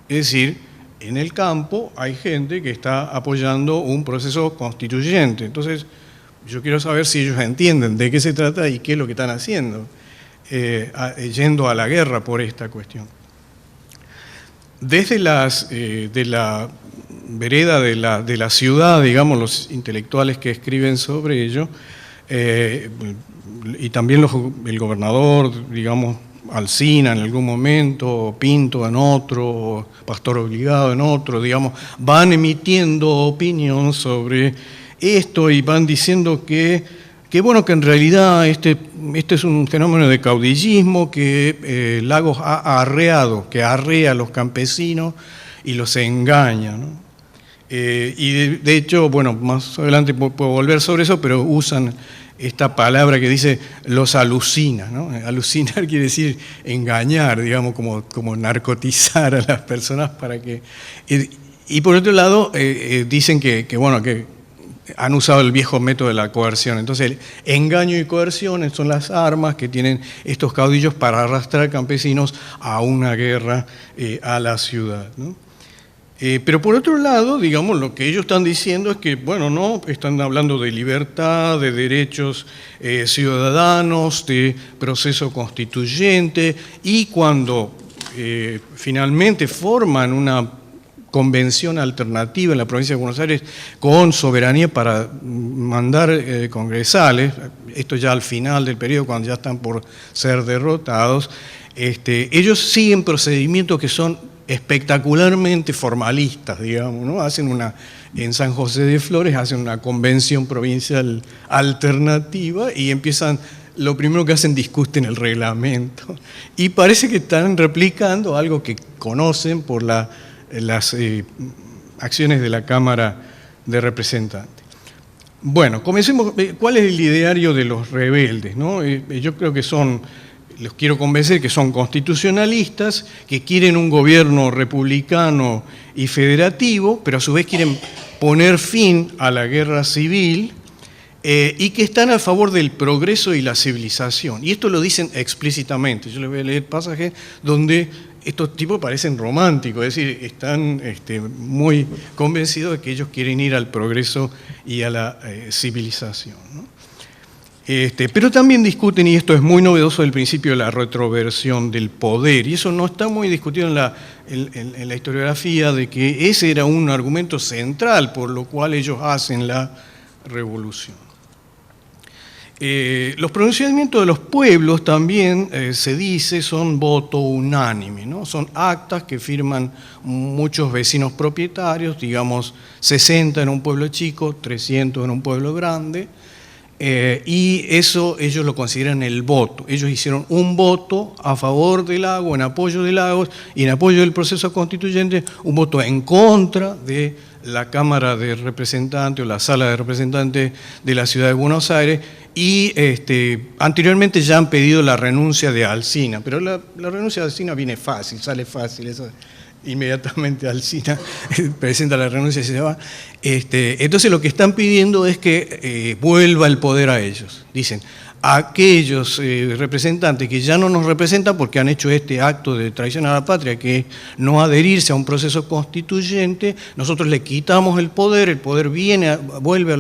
Es decir, en el campo hay gente que está apoyando un proceso constituyente. Entonces, yo quiero saber si ellos entienden de qué se trata y qué es lo que están haciendo, yendo a la guerra por esta cuestión. Desde de la vereda de la ciudad, digamos, los intelectuales que escriben sobre ello, y también el gobernador, digamos, Alsina en algún momento, Pinto en otro, Pastor Obligado en otro, digamos, van emitiendo opinión sobre esto y van diciendo que bueno, que en realidad este es un fenómeno de caudillismo que Lagos ha arreado, que arrea a los campesinos y los engaña, ¿no? Y de hecho, bueno, más adelante puedo volver sobre eso, pero usan esta palabra que dice los alucina, ¿no? Alucinar quiere decir engañar, digamos, como narcotizar a las personas para que... Y por otro lado, dicen que han usado el viejo método de la coerción. Entonces, el engaño y coerción son las armas que tienen estos caudillos para arrastrar campesinos a una guerra a la ciudad, ¿no? Pero por otro lado, digamos, lo que ellos están diciendo es que, bueno, no, están hablando de libertad, de derechos ciudadanos, de proceso constituyente, y cuando finalmente forman una convención alternativa en la provincia de Buenos Aires con soberanía para mandar congresales, esto ya al final del periodo, cuando ya están por ser derrotados, ellos siguen procedimientos que son espectacularmente formalistas, digamos, ¿no? En San José de Flores hacen una convención provincial alternativa y empiezan, lo primero que hacen, discuten el reglamento. Y parece que están replicando algo que conocen por las acciones de la Cámara de Representantes. Bueno, comencemos. ¿Cuál es el ideario de los rebeldes, ¿no? Yo creo que los quiero convencer que son constitucionalistas, que quieren un gobierno republicano y federativo, pero a su vez quieren poner fin a la guerra civil y que están a favor del progreso y la civilización. Y esto lo dicen explícitamente. Yo les voy a leer pasajes donde estos tipos parecen románticos, es decir, están muy convencidos de que ellos quieren ir al progreso y a la civilización, ¿no? Pero también discuten, y esto es muy novedoso, el principio de la retroversión del poder, y eso no está muy discutido en la historiografía, de que ese era un argumento central por lo cual ellos hacen la revolución. Los pronunciamientos de los pueblos también, se dice, son voto unánime, ¿no? Son actas que firman muchos vecinos propietarios, digamos 60 en un pueblo chico, 300 en un pueblo grande. Y eso ellos lo consideran el voto. Ellos hicieron un voto a favor del lago, en apoyo de Lagos y en apoyo del proceso constituyente, un voto en contra de la Cámara de Representantes o la Sala de Representantes de la Ciudad de Buenos Aires, y anteriormente ya han pedido la renuncia de Alsina, pero la renuncia de Alsina viene fácil, sale fácil, eso. Inmediatamente Alsina presenta la renuncia y se va. Entonces lo que están pidiendo es que vuelva el poder a ellos. Dicen, aquellos representantes que ya no nos representan porque han hecho este acto de traición a la patria, que es no adherirse a un proceso constituyente, nosotros le quitamos el poder vuelve a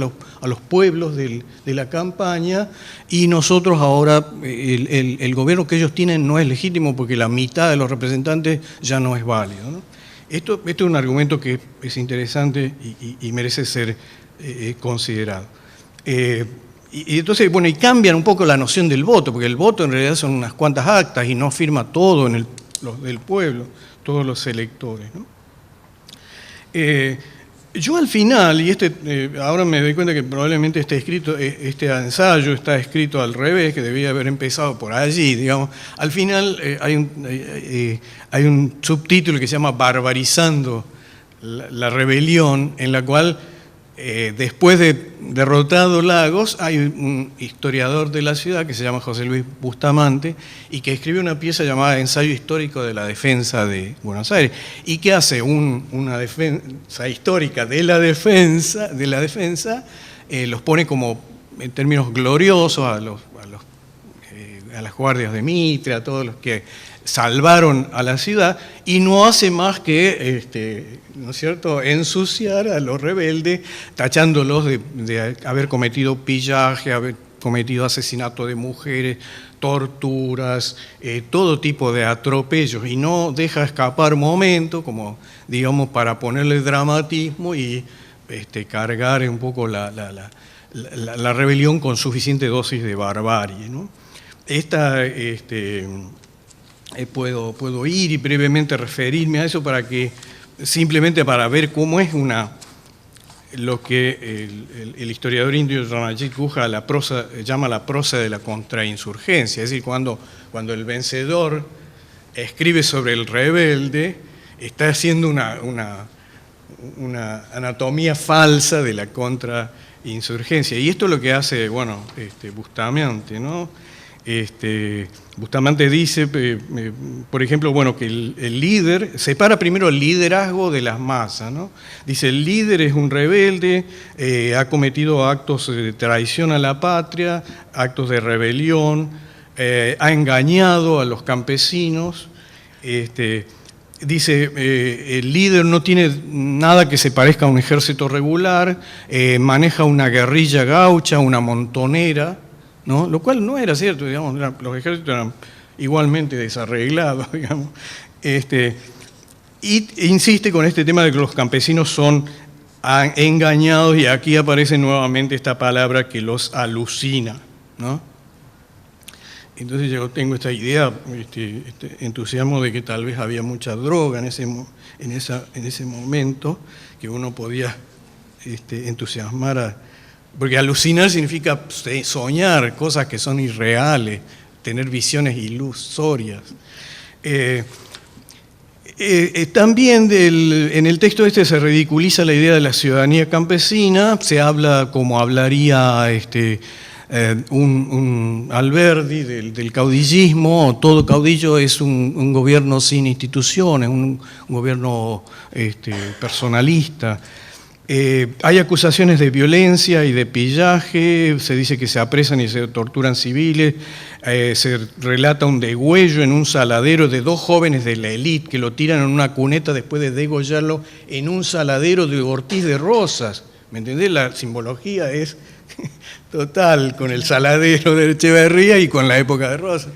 los pueblos de la campaña, y nosotros ahora, el gobierno que ellos tienen no es legítimo porque la mitad de los representantes ya no es válido, ¿no? Esto es un argumento que es interesante y merece ser considerado. Y entonces, bueno, y cambian un poco la noción del voto, porque el voto en realidad son unas cuantas actas y no firma todo los del pueblo, todos los electores, ¿no? Yo al final, y ahora me doy cuenta que probablemente este ensayo está escrito al revés, que debía haber empezado por allí, digamos. Al final hay un subtítulo que se llama Barbarizando la rebelión, en la cual después de derrotado Lagos, hay un historiador de la ciudad que se llama José Luis Bustamante y que escribe una pieza llamada Ensayo histórico de la defensa de Buenos Aires y que hace una defensa histórica de la defensa, los pone como en términos gloriosos a las guardias de Mitre, a todos los que salvaron a la ciudad, y no hace más que, ¿no es cierto?, ensuciar a los rebeldes, tachándolos de haber cometido pillaje, haber cometido asesinato de mujeres, torturas, todo tipo de atropellos, y no deja escapar momento, como digamos, para ponerle dramatismo y cargar un poco la rebelión con suficiente dosis de barbarie, ¿no? Puedo ir y brevemente referirme a eso simplemente para ver cómo es lo que el historiador indio Ranajit Guha llama la prosa de la contrainsurgencia, es decir, cuando el vencedor escribe sobre el rebelde, está haciendo una anatomía falsa de la contrainsurgencia. Y esto es lo que hace, bueno, Bustamante, ¿no? Bustamante dice, por ejemplo, bueno, que el líder, separa primero el liderazgo de las masas, ¿no? Dice, el líder es un rebelde, ha cometido actos de traición a la patria, actos de rebelión, ha engañado a los campesinos, dice, el líder no tiene nada que se parezca a un ejército regular, maneja una guerrilla gaucha, una montonera, ¿no? Lo cual no era cierto, digamos, los ejércitos eran igualmente desarreglados, digamos. Y insiste con este tema de que los campesinos son engañados, y aquí aparece nuevamente esta palabra que los alucina, ¿no? Entonces yo tengo esta idea, este entusiasmo de que tal vez había mucha droga en ese momento, que uno podía entusiasmar porque alucinar significa soñar cosas que son irreales, tener visiones ilusorias. También en el texto se ridiculiza la idea de la ciudadanía campesina, se habla como hablaría un Alberdi del caudillismo. Todo caudillo es un gobierno sin instituciones, un gobierno personalista. Hay acusaciones de violencia y de pillaje, se dice que se apresan y se torturan civiles, se relata un degüello en un saladero de 2 jóvenes de la élite que lo tiran en una cuneta después de degollarlo en un saladero de Ortiz de Rosas. ¿Me entendés? La simbología es total con el saladero de Echeverría y con la época de Rosas.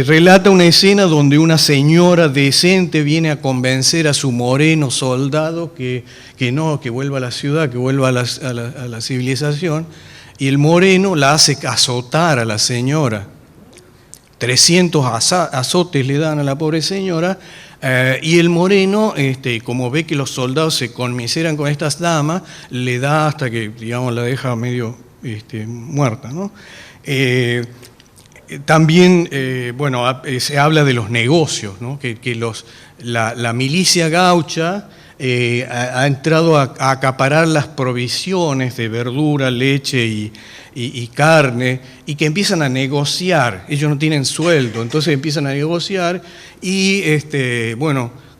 Relata una escena donde una señora decente viene a convencer a su moreno soldado que vuelva a la ciudad, que vuelva a la civilización, y el moreno la hace azotar a la señora. 300 azotes le dan a la pobre señora, y el moreno, como ve que los soldados se conmiseran con estas damas, le da hasta que, digamos, la deja medio muerta, ¿no? También, se habla de los negocios, ¿no? Que la milicia gaucha ha entrado a acaparar las provisiones de verdura, leche y carne, y que empiezan a negociar. Ellos no tienen sueldo, entonces empiezan a negociar y,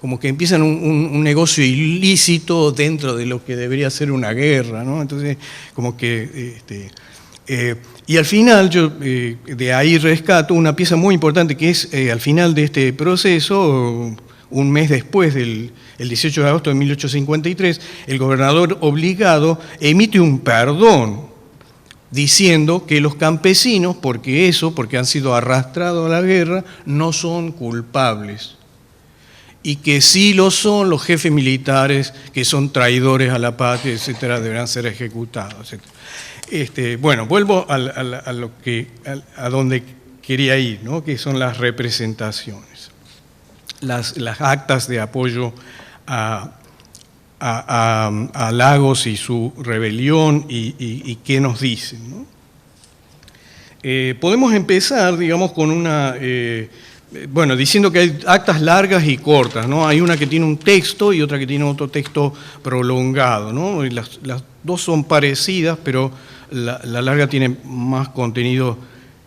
como que empiezan un negocio ilícito dentro de lo que debería ser una guerra, ¿no? Entonces, como que... y al final, yo de ahí rescato una pieza muy importante que es al final de este proceso, un mes después, el 18 de agosto de 1853, el gobernador obligado emite un perdón diciendo que los campesinos, porque han sido arrastrados a la guerra, no son culpables. y que sí lo son los jefes militares que son traidores a la patria, etcétera, deberán ser ejecutados, etcétera. Bueno, vuelvo a donde quería ir, ¿no? Que son las representaciones, las actas de apoyo a Lagos y su rebelión y qué nos dicen, ¿no? Podemos empezar, digamos, con una, diciendo que hay actas largas y cortas, ¿no? Hay una que tiene un texto y otra que tiene otro texto prolongado, ¿no? Y las dos son parecidas, pero la larga tiene más contenido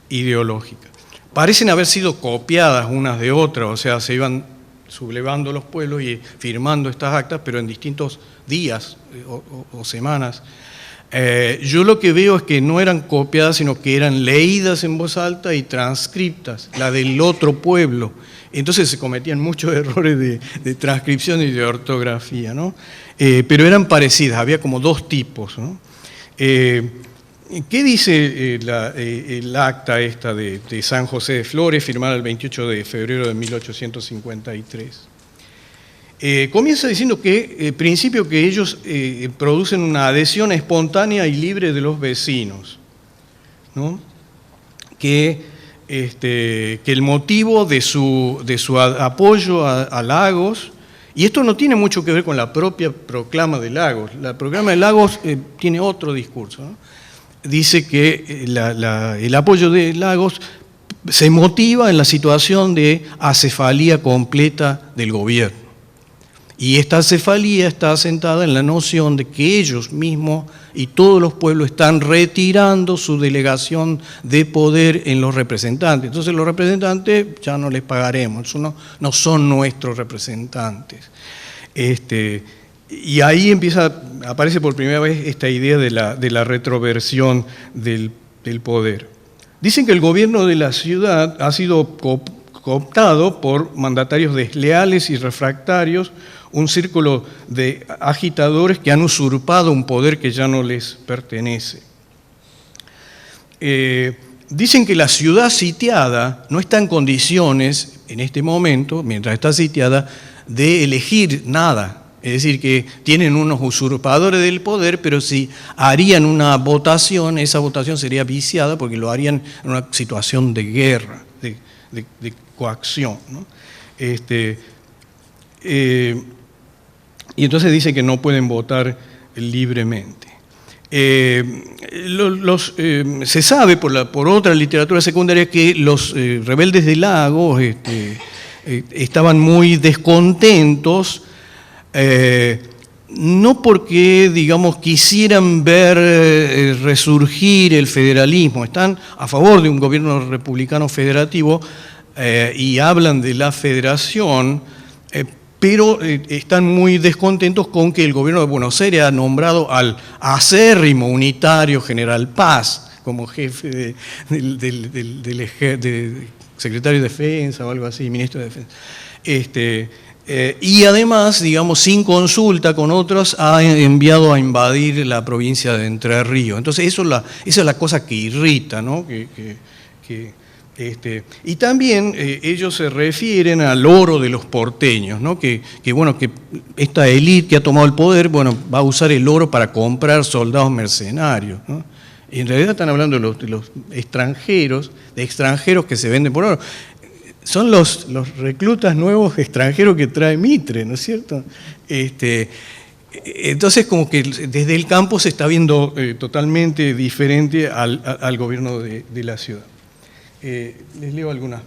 ideológico. Parecen haber sido copiadas unas de otras, o sea, se iban sublevando los pueblos y firmando estas actas, pero en distintos días o semanas. Yo lo que veo es que no eran copiadas, sino que eran leídas en voz alta y transcriptas, la del otro pueblo. Entonces se cometían muchos errores de transcripción y de ortografía, ¿no? Pero eran parecidas, había como dos tipos, ¿no? ¿Qué dice el acta esta de San José de Flores, firmada el 28 de febrero de 1853? Comienza diciendo que, principio, que ellos producen una adhesión espontánea y libre de los vecinos, ¿no? Que el motivo de su apoyo a Lagos, y esto no tiene mucho que ver con la propia proclama de Lagos, la proclama de Lagos tiene otro discurso, ¿no? Dice que el apoyo de Lagos se motiva en la situación de acefalía completa del gobierno. Y esta acefalía está asentada en la noción de que ellos mismos y todos los pueblos están retirando su delegación de poder en los representantes. Entonces los representantes ya no les pagaremos, no son nuestros representantes. Y ahí aparece por primera vez esta idea de la retroversión del poder. Dicen que el gobierno de la ciudad ha sido cooptado por mandatarios desleales y refractarios, un círculo de agitadores que han usurpado un poder que ya no les pertenece. Dicen que la ciudad sitiada no está en condiciones, en este momento, mientras está sitiada, de elegir nada. Es decir, que tienen unos usurpadores del poder, pero si harían una votación, esa votación sería viciada porque lo harían en una situación de guerra, de coacción, ¿no? Y entonces dice que no pueden votar libremente. Se sabe por otra literatura secundaria que los rebeldes de Lagos estaban muy descontentos, no porque, digamos, quisieran ver resurgir el federalismo, están a favor de un gobierno republicano federativo y hablan de la federación, pero están muy descontentos con que el gobierno de Buenos Aires ha nombrado al acérrimo unitario General Paz como jefe del secretario de Defensa o algo así, ministro de Defensa. Y además, digamos, sin consulta con otros, ha enviado a invadir la provincia de Entre Ríos. Entonces, esa es la cosa que irrita, ¿no? Y también ellos se refieren al oro de los porteños, ¿no? Que esta élite que ha tomado el poder, va a usar el oro para comprar soldados mercenarios, ¿no? Y en realidad están hablando de los extranjeros, de extranjeros que se venden por oro. Son los reclutas nuevos extranjeros que trae Mitre, ¿no es cierto? Entonces, como que desde el campo se está viendo totalmente diferente al gobierno de la ciudad. Les leo algunas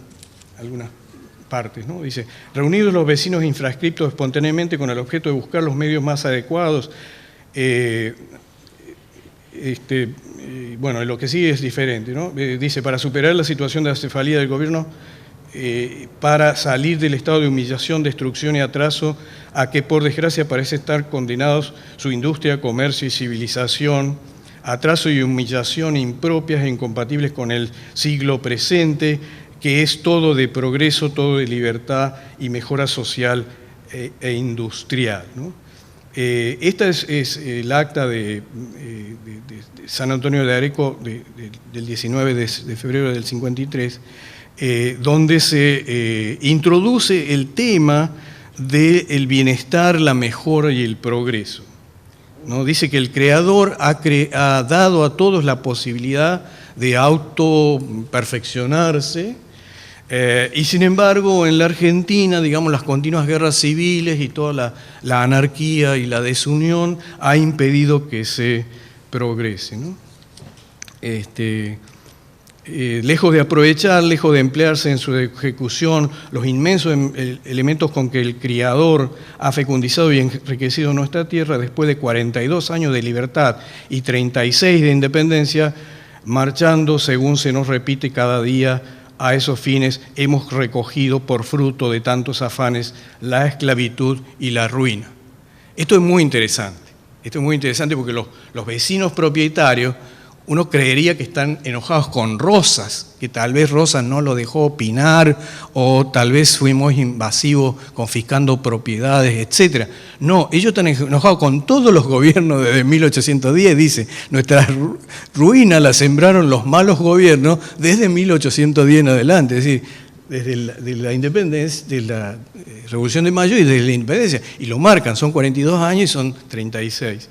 partes, ¿no? Dice: reunidos los vecinos infrascriptos espontáneamente con el objeto de buscar los medios más adecuados, lo que sigue es diferente, ¿no? Dice: para superar la situación de acefalía del gobierno, para salir del estado de humillación, destrucción y atraso a que por desgracia parece estar condenados su industria, comercio y civilización, atraso y humillación impropias e incompatibles con el siglo presente, que es todo de progreso, todo de libertad y mejora social e industrial, ¿no? Esta es el acta de San Antonio de Areco del 19 de febrero del 53, donde se introduce el tema del bienestar, la mejora y el progreso, ¿no? Dice que el Creador ha dado a todos la posibilidad de autoperfeccionarse, y sin embargo en la Argentina, digamos, las continuas guerras civiles y toda la anarquía y la desunión ha impedido que se progrese, ¿no? Lejos de aprovechar, lejos de emplearse en su ejecución los inmensos elementos con que el Criador ha fecundizado y enriquecido nuestra tierra, después de 42 años de libertad y 36 de independencia, marchando, según se nos repite cada día, a esos fines hemos recogido por fruto de tantos afanes la esclavitud y la ruina. Esto es muy interesante. Esto es muy interesante porque los vecinos propietarios, uno creería que están enojados con Rosas, que tal vez Rosas no lo dejó opinar, o tal vez fuimos invasivos confiscando propiedades, etc. No, ellos están enojados con todos los gobiernos desde 1810, dice. Nuestra ruina la sembraron los malos gobiernos desde 1810 en adelante, es decir, desde la independencia, de la Revolución de Mayo y desde la independencia. Y lo marcan, son 42 años y son 36.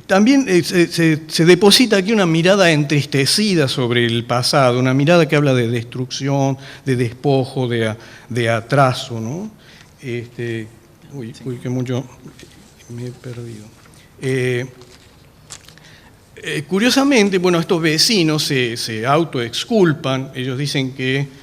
También se deposita aquí una mirada entristecida sobre el pasado, una mirada que habla de destrucción, de despojo, de atraso, ¿no? Uy, que mucho me he perdido. Curiosamente, bueno, estos vecinos se autoexculpan, ellos dicen que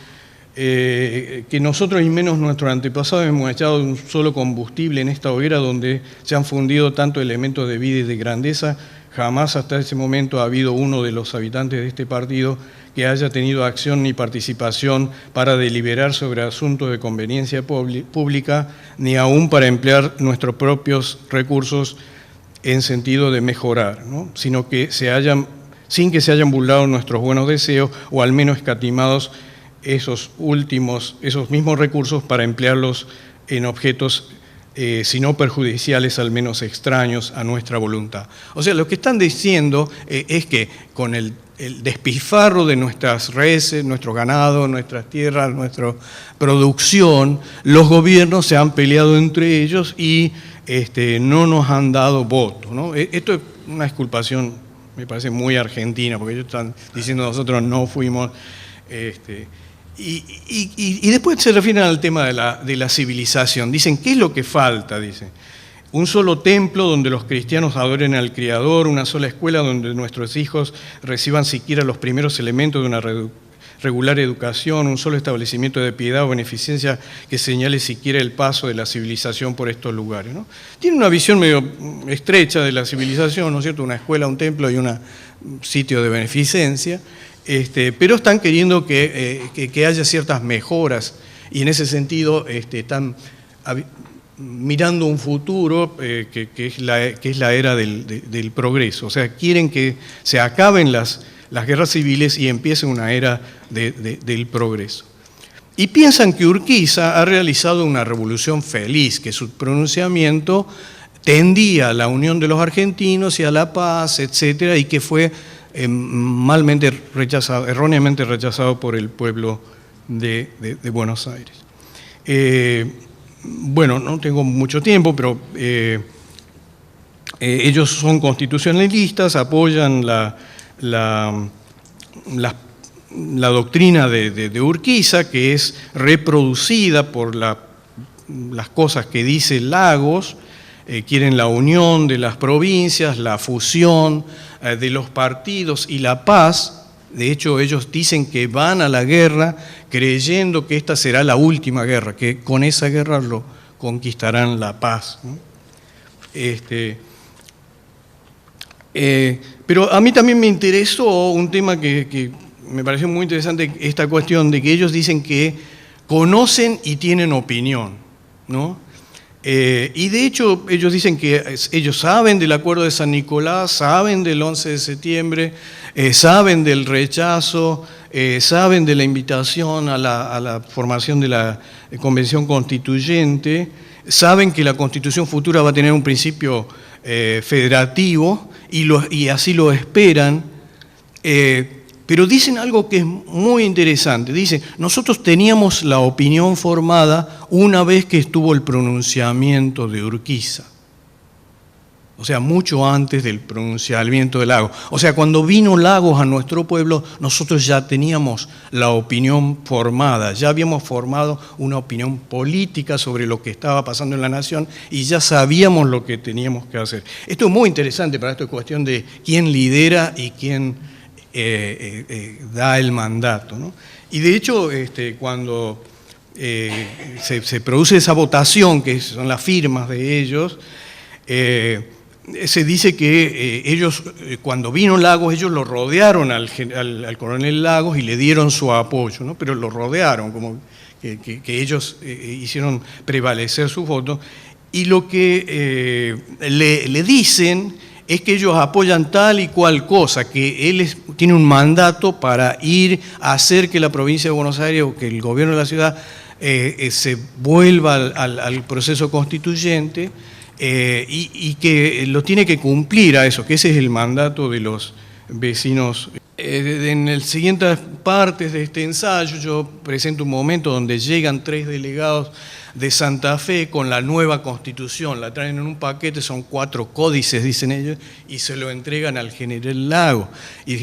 nosotros y menos nuestros antepasados hemos echado un solo combustible en esta hoguera donde se han fundido tantos elementos de vida y de grandeza. Jamás hasta ese momento ha habido uno de los habitantes de este partido que haya tenido acción ni participación para deliberar sobre asuntos de conveniencia pública, ni aún para emplear nuestros propios recursos en sentido de mejorar, ¿no? Sino que sin que se hayan burlado nuestros buenos deseos o al menos escatimados esos mismos recursos para emplearlos en objetos, si no perjudiciales, al menos extraños a nuestra voluntad. O sea, lo que están diciendo es que con el despilfarro de nuestras reses, nuestro ganado, nuestras tierras, nuestra producción, los gobiernos se han peleado entre ellos y no nos han dado voto, ¿no? Esto es una exculpación, me parece muy argentina, porque ellos están diciendo nosotros no fuimos... Y después se refieren al tema de la civilización. Dicen, ¿qué es lo que falta? Dicen, un solo templo donde los cristianos adoren al Creador, una sola escuela donde nuestros hijos reciban siquiera los primeros elementos de una regular educación, un solo establecimiento de piedad o beneficencia que señale siquiera el paso de la civilización por estos lugares, ¿no? Tiene una visión medio estrecha de la civilización, ¿no es cierto? Una escuela, un templo y un sitio de beneficencia. Pero están queriendo que haya ciertas mejoras y en ese sentido están mirando un futuro que es la era del progreso. O sea, quieren que se acaben las guerras civiles y empiece una era del progreso. Y piensan que Urquiza ha realizado una revolución feliz, que su pronunciamiento tendía a la unión de los argentinos y a la paz, etcétera, y que fue erróneamente rechazado por el pueblo de Buenos Aires. Bueno, no tengo mucho tiempo, pero ellos son constitucionalistas, apoyan la doctrina de Urquiza, que es reproducida por las cosas que dice Lagos. Quieren la unión de las provincias, la fusión de los partidos y la paz. De hecho, ellos dicen que van a la guerra creyendo que esta será la última guerra, que con esa guerra lo conquistarán la paz, ¿no? Pero a mí también me interesó un tema que me pareció muy interesante, esta cuestión de que ellos dicen que conocen y tienen opinión, ¿no? Y de hecho ellos dicen que ellos saben del acuerdo de San Nicolás, saben del 11 de septiembre, saben del rechazo, saben de la invitación a la formación de la Convención Constituyente, saben que la Constitución futura va a tener un principio federativo y así lo esperan, Pero dicen algo que es muy interesante. Dicen, nosotros teníamos la opinión formada una vez que estuvo el pronunciamiento de Urquiza. O sea, mucho antes del pronunciamiento de Lagos. O sea, cuando vino Lagos a nuestro pueblo, nosotros ya teníamos la opinión formada, ya habíamos formado una opinión política sobre lo que estaba pasando en la nación y ya sabíamos lo que teníamos que hacer. Esto es muy interesante para esta cuestión de quién lidera y quién da el mandato, ¿no? Y de hecho, cuando se produce esa votación, que son las firmas de ellos, se dice que ellos, cuando vino Lagos, ellos lo rodearon al coronel Lagos y le dieron su apoyo, ¿no? Pero lo rodearon, como que ellos hicieron prevalecer su voto. Y lo que le dicen es que ellos apoyan tal y cual cosa, que él tiene un mandato para ir a hacer que la provincia de Buenos Aires o que el gobierno de la ciudad se vuelva al proceso constituyente. Y que lo tiene que cumplir a eso, que ese es el mandato de los vecinos. En las siguientes partes de este ensayo yo presento un momento donde llegan 3 delegados de Santa Fe con la nueva constitución, la traen en un paquete, son 4 códices, dicen ellos, y se lo entregan al general Lagos. Y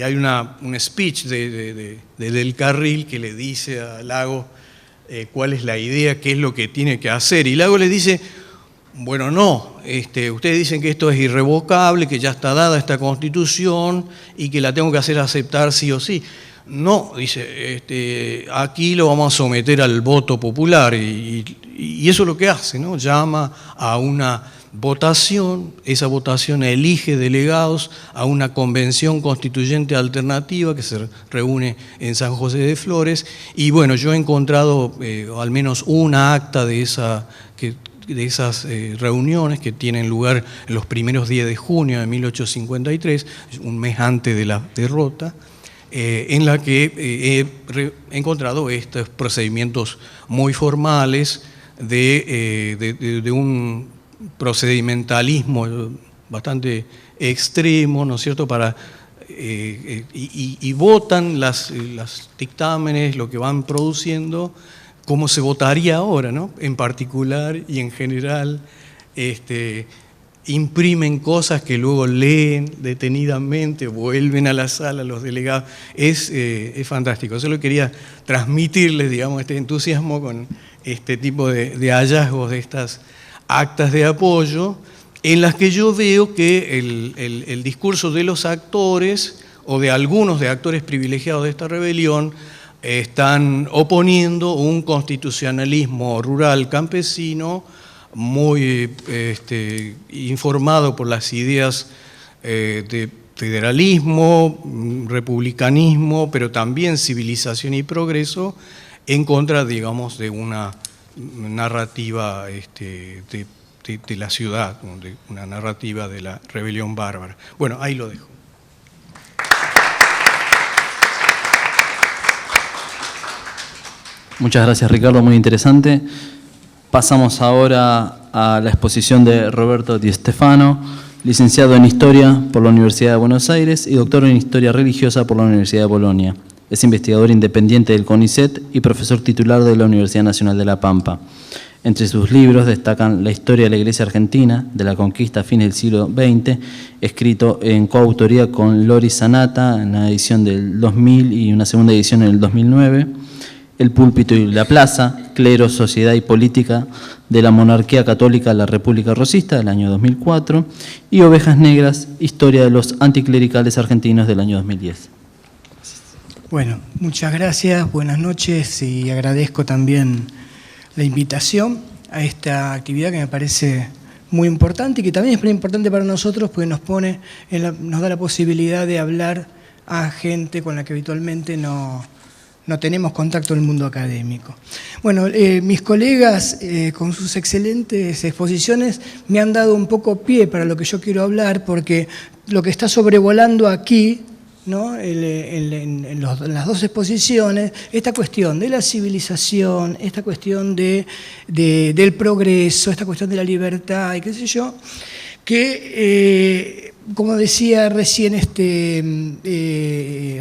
hay un speech de Del Carril que le dice a Lagos cuál es la idea, qué es lo que tiene que hacer. Y Lagos le dice, bueno, no, ustedes dicen que esto es irrevocable, que ya está dada esta constitución y que la tengo que hacer aceptar sí o sí. No, dice, aquí lo vamos a someter al voto popular y eso es lo que hace, ¿no? Llama a una votación, esa votación elige delegados a una convención constituyente alternativa que se reúne en San José de Flores y bueno, yo he encontrado al menos una acta de esas reuniones que tienen lugar en los primeros días de junio de 1853, un mes antes de la derrota, en la que he encontrado estos procedimientos muy formales de un procedimentalismo bastante extremo, ¿no es cierto?, y votan las dictámenes, lo que van produciendo, como se votaría ahora, ¿no?, en particular y en general, imprimen cosas que luego leen detenidamente, vuelven a la sala los delegados. Es fantástico. Yo solo quería transmitirles, digamos, este entusiasmo con este tipo de hallazgos de estas actas de apoyo, en las que yo veo que el discurso de los actores, o de algunos de actores privilegiados de esta rebelión, están oponiendo un constitucionalismo rural campesino muy informado por las ideas de federalismo, republicanismo, pero también civilización y progreso, en contra, digamos, de una narrativa de la ciudad, de una narrativa de la rebelión bárbara. Bueno, ahí lo dejo. Muchas gracias, Ricardo, muy interesante. Pasamos ahora a la exposición de Roberto Di Stefano, licenciado en Historia por la Universidad de Buenos Aires y doctor en Historia Religiosa por la Universidad de Bolonia. Es investigador independiente del CONICET y profesor titular de la Universidad Nacional de La Pampa. Entre sus libros destacan La historia de la Iglesia Argentina, de la conquista a fines del siglo XX, escrito en coautoría con Lori Sanata en la edición del 2000 y una segunda edición en el 2009, El púlpito y la plaza, clero, sociedad y política de la monarquía católica a la República Rosista del año 2004 y Ovejas Negras, historia de los anticlericales argentinos del año 2010. Bueno, muchas gracias, buenas noches y agradezco también la invitación a esta actividad que me parece muy importante y que también es muy importante para nosotros porque nos da la posibilidad de hablar a gente con la que habitualmente no tenemos contacto en el mundo académico. Bueno, mis colegas con sus excelentes exposiciones me han dado un poco pie para lo que yo quiero hablar porque lo que está sobrevolando aquí, ¿no?, en las dos exposiciones, esta cuestión de la civilización, esta cuestión del progreso, esta cuestión de la libertad y qué sé yo, que como decía recién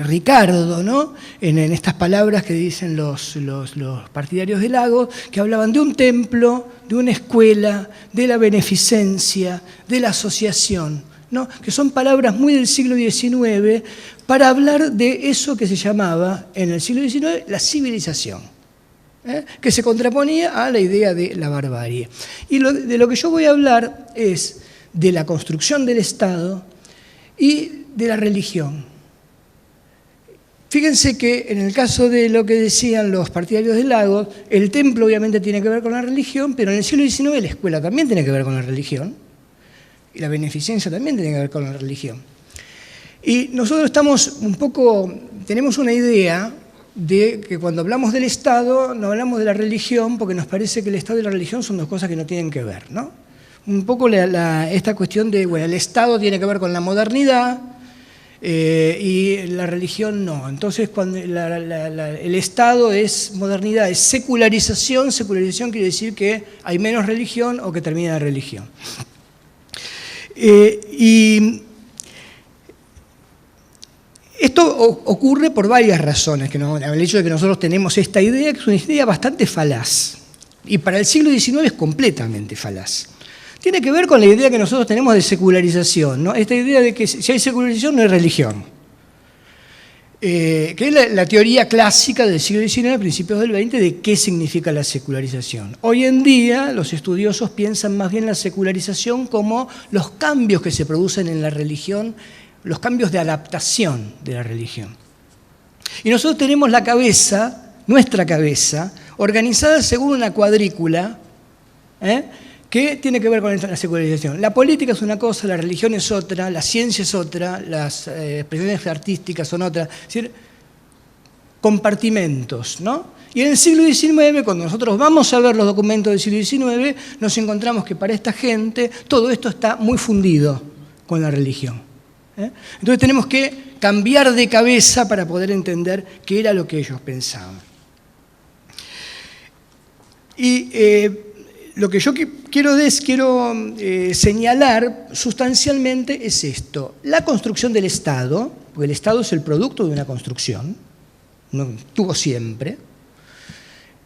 Ricardo, ¿no? En estas palabras que dicen los partidarios de Lagos, que hablaban de un templo, de una escuela, de la beneficencia, de la asociación, ¿no? Que son palabras muy del siglo XIX para hablar de eso que se llamaba en el siglo XIX la civilización, que se contraponía a la idea de la barbarie. Y de lo que yo voy a hablar es de la construcción del Estado y de la religión. Fíjense que en el caso de lo que decían los partidarios de Lagos, el templo obviamente tiene que ver con la religión, pero en el siglo XIX la escuela también tiene que ver con la religión y la beneficencia también tiene que ver con la religión. Y nosotros tenemos una idea de que cuando hablamos del Estado no hablamos de la religión porque nos parece que el Estado y la religión son dos cosas que no tienen que ver, ¿no? Un poco esta cuestión de, bueno, el Estado tiene que ver con la modernidad y la religión no. Entonces, cuando el Estado es modernidad, es secularización. Secularización quiere decir que hay menos religión o que termina la religión. Y esto ocurre por varias razones, el hecho de que nosotros tenemos esta idea, que es una idea bastante falaz, y para el siglo XIX es completamente falaz. Tiene que ver con la idea que nosotros tenemos de secularización, ¿no? Esta idea de que si hay secularización no hay religión, que es la teoría clásica del siglo XIX, principios del XX, de qué significa la secularización. Hoy en día los estudiosos piensan más bien la secularización como los cambios que se producen en la religión, los cambios de adaptación de la religión. Y nosotros tenemos la cabeza, nuestra cabeza, organizada según una cuadrícula, que tiene que ver con la secularización. La política es una cosa, la religión es otra, la ciencia es otra, las expresiones artísticas son otras, es decir, compartimentos, ¿no? Y en el siglo XIX, cuando nosotros vamos a ver los documentos del siglo XIX, nos encontramos que para esta gente todo esto está muy fundido con la religión. Entonces tenemos que cambiar de cabeza para poder entender qué era lo que ellos pensaban. Y lo que yo quiero señalar sustancialmente es esto. La construcción del Estado, porque el Estado es el producto de una construcción, no tuvo siempre.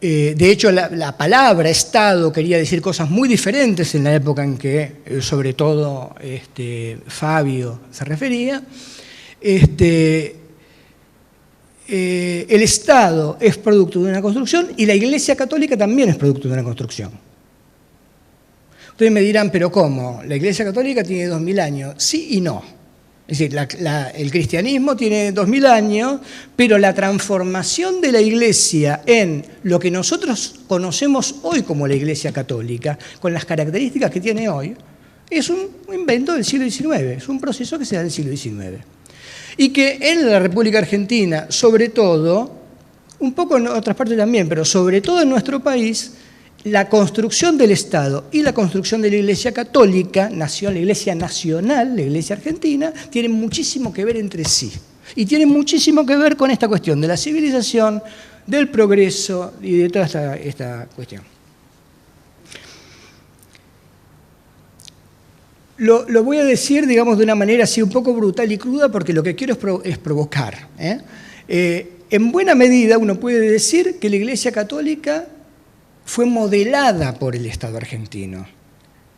De hecho, la palabra Estado quería decir cosas muy diferentes en la época en que, sobre todo, Fabio se refería. El Estado es producto de una construcción y la Iglesia Católica también es producto de una construcción. Ustedes me dirán, ¿pero cómo? La Iglesia Católica tiene 2000 años. Sí y no. Es decir, el cristianismo tiene 2000 años, pero la transformación de la Iglesia en lo que nosotros conocemos hoy como la Iglesia Católica, con las características que tiene hoy, es un invento del siglo XIX, es un proceso que se da del siglo XIX. Y que en la República Argentina, sobre todo, un poco en otras partes también, pero sobre todo en nuestro país, la construcción del Estado y la construcción de la Iglesia Católica, la Iglesia Nacional, la Iglesia Argentina, tienen muchísimo que ver entre sí. Y tienen muchísimo que ver con esta cuestión de la civilización, del progreso y de toda esta cuestión. Lo voy a decir, digamos, de una manera así un poco brutal y cruda, porque lo que quiero es provocar. En buena medida uno puede decir que la Iglesia Católica fue modelada por el Estado argentino.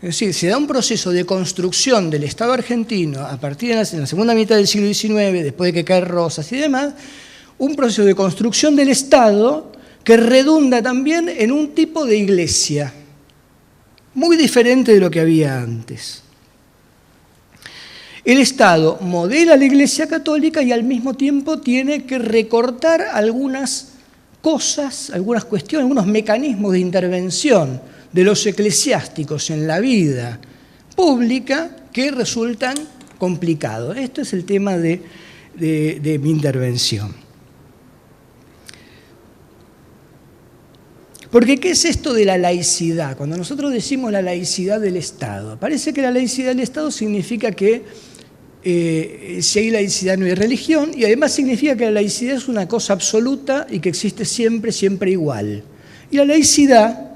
Es decir, se da un proceso de construcción del Estado argentino a partir de la segunda mitad del siglo XIX, después de que cae Rosas y demás, un proceso de construcción del Estado que redunda también en un tipo de iglesia muy diferente de lo que había antes. El Estado modela la Iglesia Católica y al mismo tiempo tiene que recortar algunas cosas, algunas cuestiones, algunos mecanismos de intervención de los eclesiásticos en la vida pública que resultan complicados. Esto es el tema de mi intervención. Porque, ¿qué es esto de la laicidad? Cuando nosotros decimos la laicidad del Estado, parece que la laicidad del Estado significa que si hay laicidad no hay religión, y además significa que la laicidad es una cosa absoluta y que existe siempre, siempre igual. Y la laicidad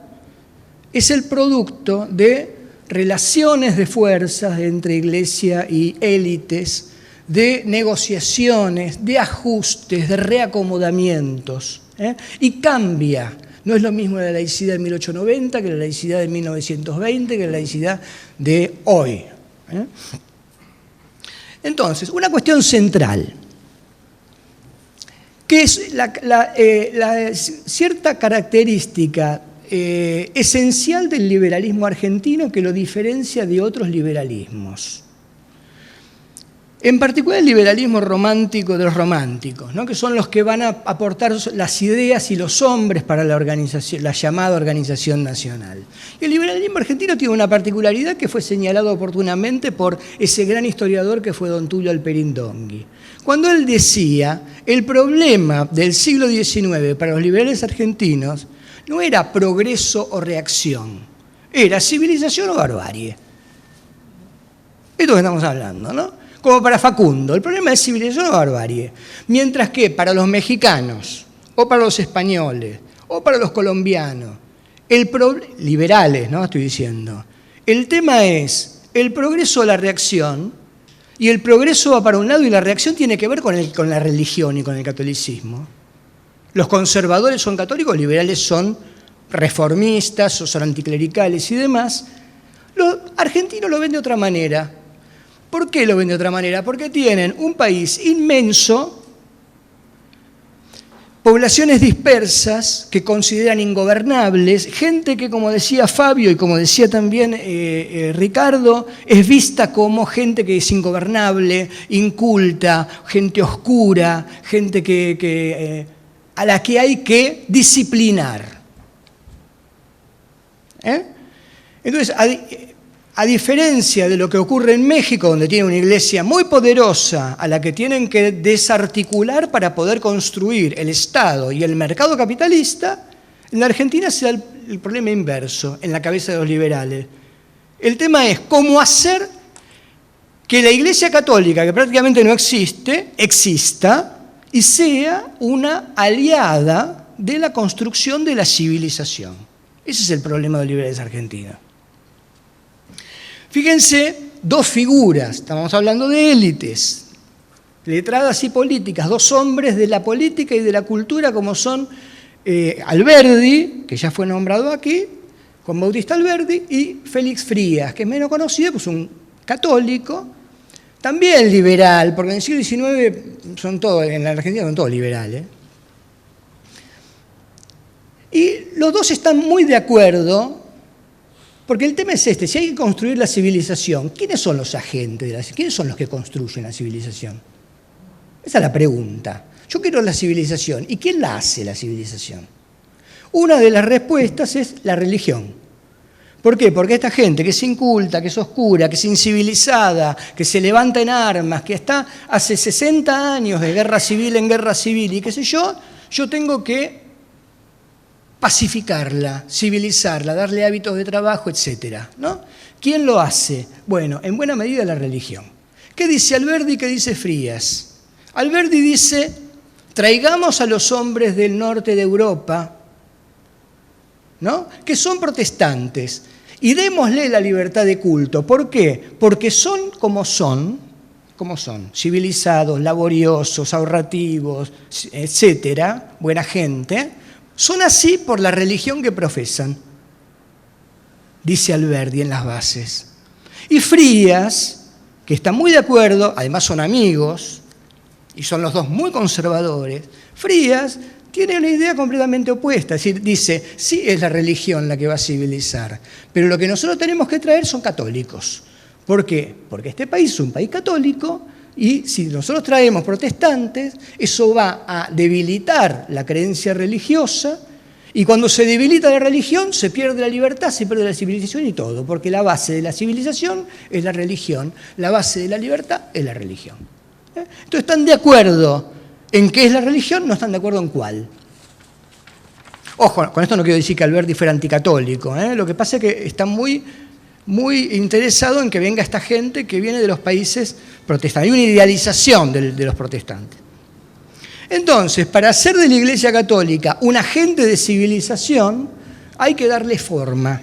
es el producto de relaciones de fuerzas entre iglesia y élites, de negociaciones, de ajustes, de reacomodamientos, y cambia. No es lo mismo la laicidad de 1890 que la laicidad de 1920, que la laicidad de hoy. Entonces, una cuestión central, que es la cierta característica esencial del liberalismo argentino que lo diferencia de otros liberalismos. En particular el liberalismo romántico de los románticos, ¿no? Que son los que van a aportar las ideas y los hombres para la organización, la llamada organización nacional. Y el liberalismo argentino tiene una particularidad que fue señalado oportunamente por ese gran historiador que fue don Tulio Alperindongui. Cuando él decía, el problema del siglo XIX para los liberales argentinos no era progreso o reacción, era civilización o barbarie. Esto es lo que estamos hablando, ¿no? Como para Facundo, el problema es civilización o barbarie. Mientras que para los mexicanos, o para los españoles, o para los colombianos, liberales, ¿no? Estoy diciendo, el tema es el progreso o la reacción, y el progreso va para un lado y la reacción tiene que ver con la religión y con el catolicismo. Los conservadores son católicos, los liberales son reformistas, o son anticlericales y demás. Los argentinos lo ven de otra manera. ¿Por qué lo ven de otra manera? Porque tienen un país inmenso, poblaciones dispersas que consideran ingobernables, gente que, como decía Fabio y como decía también Ricardo, es vista como gente que es ingobernable, inculta, gente oscura, gente a la que hay que disciplinar. Entonces, a diferencia de lo que ocurre en México, donde tiene una iglesia muy poderosa a la que tienen que desarticular para poder construir el Estado y el mercado capitalista, en la Argentina se da el problema inverso en la cabeza de los liberales. El tema es cómo hacer que la Iglesia Católica, que prácticamente no existe, exista y sea una aliada de la construcción de la civilización. Ese es el problema de los liberales argentinos. Fíjense, dos figuras, estamos hablando de élites, letradas y políticas, dos hombres de la política y de la cultura como son Alberdi, que ya fue nombrado aquí, Juan Bautista Alberdi, y Félix Frías, que es menos conocido, pues un católico, también liberal, porque en el siglo XIX en la Argentina son todos liberales. Y los dos están muy de acuerdo. Porque el tema es este, si hay que construir la civilización, ¿quiénes son los agentes? ¿Quiénes son los que construyen la civilización? Esa es la pregunta. Yo quiero la civilización, ¿y quién la hace la civilización? Una de las respuestas es la religión. ¿Por qué? Porque esta gente que es inculta, que es oscura, que es incivilizada, que se levanta en armas, que está hace 60 años de guerra civil en guerra civil y qué sé yo tengo que pacificarla, civilizarla, darle hábitos de trabajo, etc., ¿no? ¿Quién lo hace? Bueno, en buena medida la religión. ¿Qué dice Alberdi y qué dice Frías? Alberdi dice, traigamos a los hombres del norte de Europa, ¿no? Que son protestantes, y démosle la libertad de culto. ¿Por qué? Porque son como son, civilizados, laboriosos, ahorrativos, etc., buena gente. Son así por la religión que profesan, dice Alberdi en las bases. Y Frías, que está muy de acuerdo, además son amigos, y son los dos muy conservadores, Frías tiene una idea completamente opuesta, es decir, dice, sí es la religión la que va a civilizar, pero lo que nosotros tenemos que traer son católicos. ¿Por qué? Porque este país es un país católico, y si nosotros traemos protestantes, eso va a debilitar la creencia religiosa, y cuando se debilita la religión, se pierde la libertad, se pierde la civilización y todo, porque la base de la civilización es la religión, la base de la libertad es la religión. Entonces están de acuerdo en qué es la religión, no están de acuerdo en cuál. Ojo, con esto no quiero decir que Alberdi fuera anticatólico, lo que pasa es que está muy interesado en que venga esta gente que viene de los países protestantes. Hay una idealización de los protestantes. Entonces, para hacer de la Iglesia Católica un agente de civilización, hay que darle forma.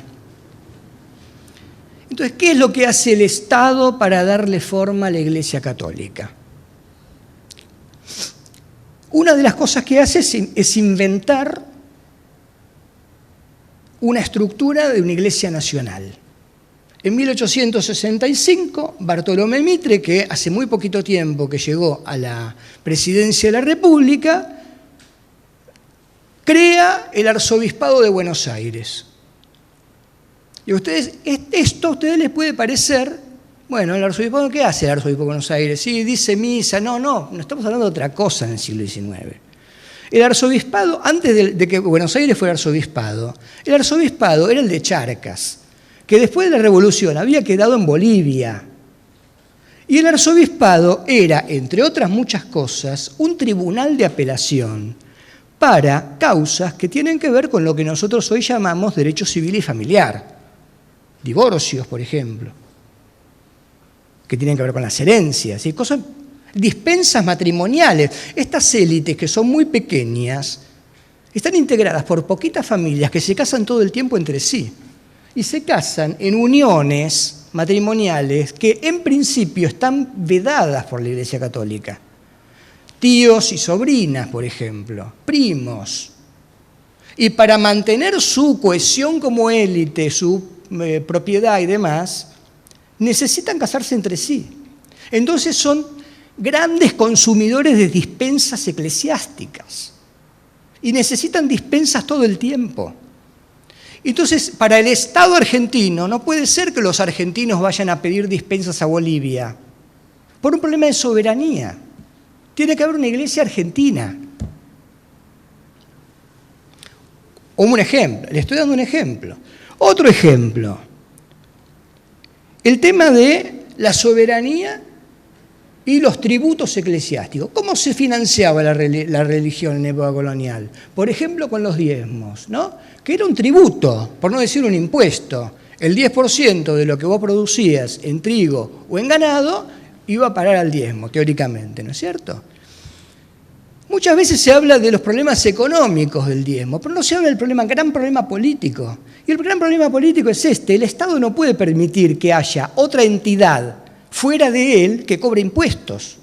Entonces, ¿qué es lo que hace el Estado para darle forma a la Iglesia Católica? Una de las cosas que hace es inventar una estructura de una iglesia nacional. En 1865, Bartolomé Mitre, que hace muy poquito tiempo que llegó a la presidencia de la República, crea el Arzobispado de Buenos Aires. Y a ustedes, esto a ustedes les puede parecer, bueno, ¿el arzobispado qué hace el arzobispo de Buenos Aires? Sí, dice misa, no estamos hablando de otra cosa en el siglo XIX. El arzobispado, antes de que Buenos Aires fuera arzobispado, el arzobispado era el de Charcas, que después de la Revolución había quedado en Bolivia. Y el arzobispado era, entre otras muchas cosas, un tribunal de apelación para causas que tienen que ver con lo que nosotros hoy llamamos derecho civil y familiar. Divorcios, por ejemplo, que tienen que ver con las herencias y cosas, dispensas matrimoniales. Estas élites, que son muy pequeñas, están integradas por poquitas familias que se casan todo el tiempo entre sí y se casan en uniones matrimoniales que en principio están vedadas por la Iglesia Católica. Tíos y sobrinas, por ejemplo, primos. Y para mantener su cohesión como élite, su propiedad y demás, necesitan casarse entre sí. Entonces son grandes consumidores de dispensas eclesiásticas y necesitan dispensas todo el tiempo. Entonces, para el Estado argentino no puede ser que los argentinos vayan a pedir dispensas a Bolivia por un problema de soberanía. Tiene que haber una iglesia argentina. Un ejemplo, le estoy dando un ejemplo. Otro ejemplo, el tema de la soberanía y los tributos eclesiásticos. ¿Cómo se financiaba la religión en época colonial? Por ejemplo, con los diezmos, ¿no? Que era un tributo, por no decir un impuesto. El 10% de lo que vos producías en trigo o en ganado iba a parar al diezmo, teóricamente, ¿no es cierto? Muchas veces se habla de los problemas económicos del diezmo, pero no se habla del gran problema político. Y el gran problema político es este: el Estado no puede permitir que haya otra entidad fuera de él que cobre impuestos.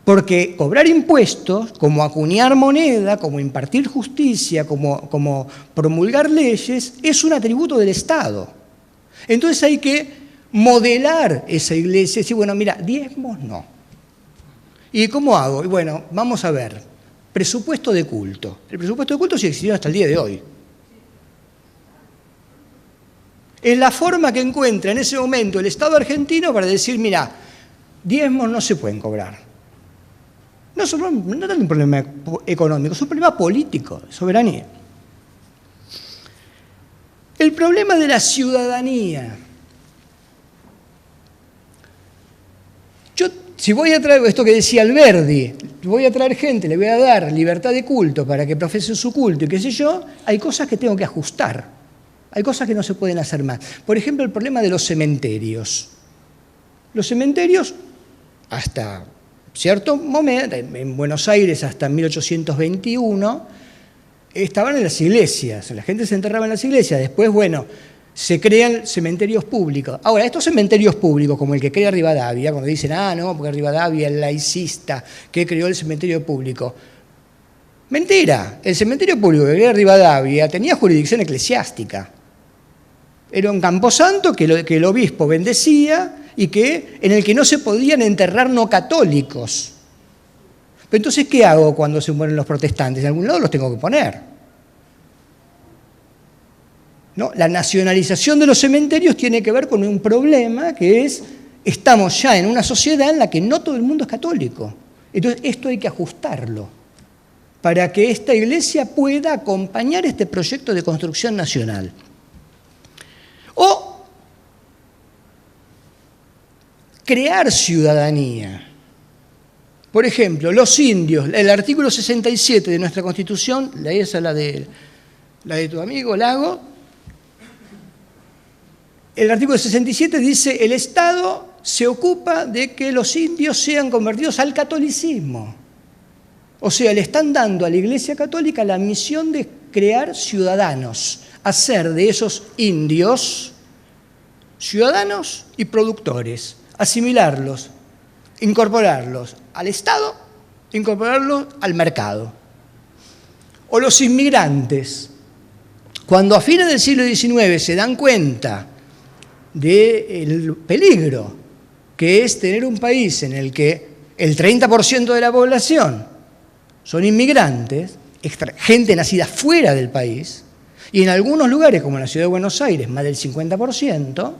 Porque cobrar impuestos, como acuñar moneda, como impartir justicia, como promulgar leyes, es un atributo del Estado. Entonces hay que modelar esa iglesia y decir, bueno, mira, diezmos no. ¿Y cómo hago? Y bueno, vamos a ver, presupuesto de culto. El presupuesto de culto sigue existiendo hasta el día de hoy. Es la forma que encuentra en ese momento el Estado argentino para decir, mira, diezmos no se pueden cobrar. No es un problema económico, es un problema político, de soberanía. El problema de la ciudadanía. Si voy a traer esto que decía Alberdi, voy a traer gente, le voy a dar libertad de culto para que profesen su culto y qué sé yo, hay cosas que tengo que ajustar. Hay cosas que no se pueden hacer más. Por ejemplo, el problema de los cementerios. Los cementerios, hasta cierto momento, en Buenos Aires hasta 1821, estaban en las iglesias. La gente se enterraba en las iglesias. Después, bueno, se crean cementerios públicos. Ahora, estos cementerios públicos, como el que crea Rivadavia, cuando dicen, no, porque Rivadavia es laicista, que creó el cementerio público. Mentira. El cementerio público que crea Rivadavia tenía jurisdicción eclesiástica. Era un camposanto que el obispo bendecía y en el que no se podían enterrar no católicos. Pero entonces, ¿qué hago cuando se mueren los protestantes? En algún lado los tengo que poner. ¿No? La nacionalización de los cementerios tiene que ver con un problema que es, estamos ya en una sociedad en la que no todo el mundo es católico. Entonces, esto hay que ajustarlo para que esta iglesia pueda acompañar este proyecto de construcción nacional. O crear ciudadanía. Por ejemplo, los indios, el artículo 67 de nuestra Constitución, esa la de tu amigo Lago, el artículo 67 dice, el Estado se ocupa de que los indios sean convertidos al catolicismo. O sea, le están dando a la Iglesia Católica la misión de crear ciudadanos, hacer de esos indios ciudadanos y productores, asimilarlos, incorporarlos al Estado, incorporarlos al mercado. O los inmigrantes, cuando a fines del siglo XIX se dan cuenta del peligro que es tener un país en el que el 30% de la población son inmigrantes, gente nacida fuera del país, y en algunos lugares, como en la ciudad de Buenos Aires, más del 50%,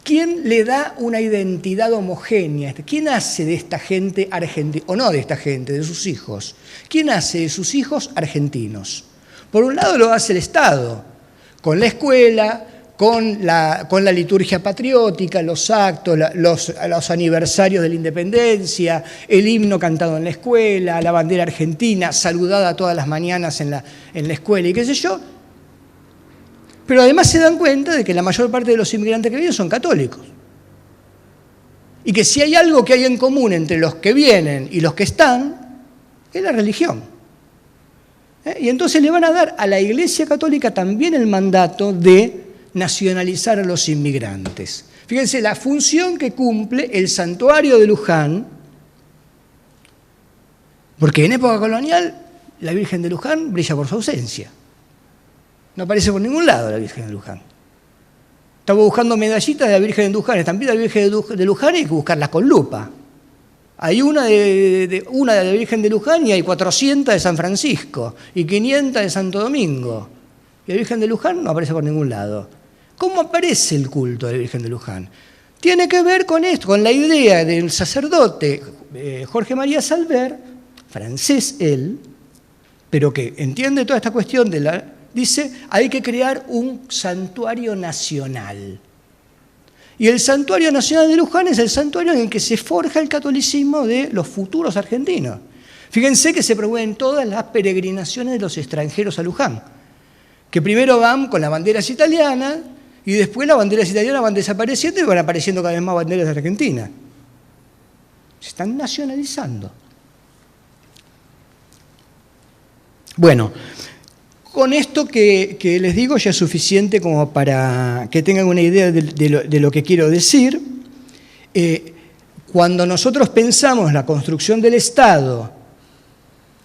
¿quién le da una identidad homogénea? ¿Quién hace de esta gente argentina? O no de esta gente, de sus hijos. ¿Quién hace de sus hijos argentinos? Por un lado lo hace el Estado, con la escuela, con la liturgia patriótica, los actos, los aniversarios de la independencia, el himno cantado en la escuela, la bandera argentina, saludada todas las mañanas en la escuela y qué sé yo. Pero además se dan cuenta de que la mayor parte de los inmigrantes que vienen son católicos. Y que si hay algo que hay en común entre los que vienen y los que están, es la religión. Y entonces le van a dar a la Iglesia Católica también el mandato de nacionalizar a los inmigrantes. Fíjense la función que cumple el santuario de Luján, porque en época colonial la Virgen de Luján brilla por su ausencia. No aparece por ningún lado la Virgen de Luján. Estamos buscando medallitas de la Virgen de Luján, estampitas de la Virgen de Luján y hay que buscarlas con lupa. Hay una de la Virgen de Luján y hay 400 de San Francisco y 500 de Santo Domingo. Y la Virgen de Luján no aparece por ningún lado. ¿Cómo aparece el culto de la Virgen de Luján? Tiene que ver con esto, con la idea del sacerdote Jorge María Salver, francés él, pero que entiende toda esta cuestión dice, hay que crear un santuario nacional. Y el santuario nacional de Luján es el santuario en el que se forja el catolicismo de los futuros argentinos. Fíjense que se promueven todas las peregrinaciones de los extranjeros a Luján, que primero van con las banderas italianas y después las banderas italianas van desapareciendo y van apareciendo cada vez más banderas de Argentina. Se están nacionalizando. Bueno, con esto que les digo ya es suficiente como para que tengan una idea de lo que quiero decir. Cuando nosotros pensamos la construcción del Estado,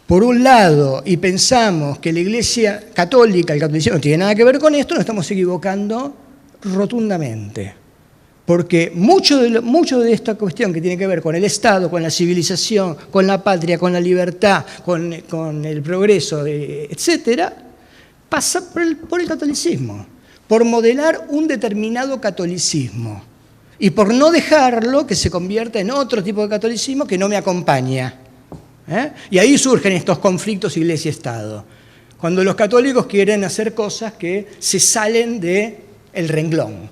por un lado, y pensamos que la Iglesia Católica, el catolicismo, no tiene nada que ver con esto, nos estamos equivocando rotundamente. Porque mucho de esta cuestión que tiene que ver con el Estado, con la civilización, con la patria, con la libertad, con el progreso, etcétera, pasa por el catolicismo, por modelar un determinado catolicismo y por no dejarlo que se convierta en otro tipo de catolicismo que no me acompaña. Y ahí surgen estos conflictos Iglesia-Estado, cuando los católicos quieren hacer cosas que se salen del renglón.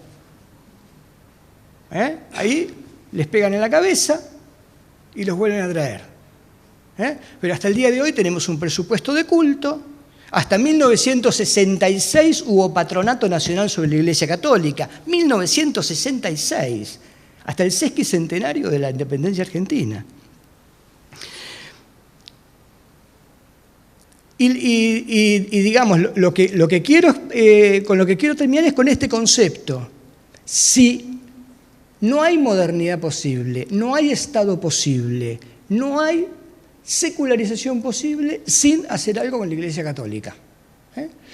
Ahí les pegan en la cabeza y los vuelven a traer. Pero hasta el día de hoy tenemos un presupuesto de culto. Hasta 1966 hubo patronato nacional sobre la Iglesia Católica. 1966, hasta el sesquicentenario de la independencia argentina. Y digamos, lo que quiero, con lo que quiero terminar es con este concepto. Si no hay modernidad posible, no hay Estado posible, no hay secularización posible sin hacer algo con la Iglesia Católica.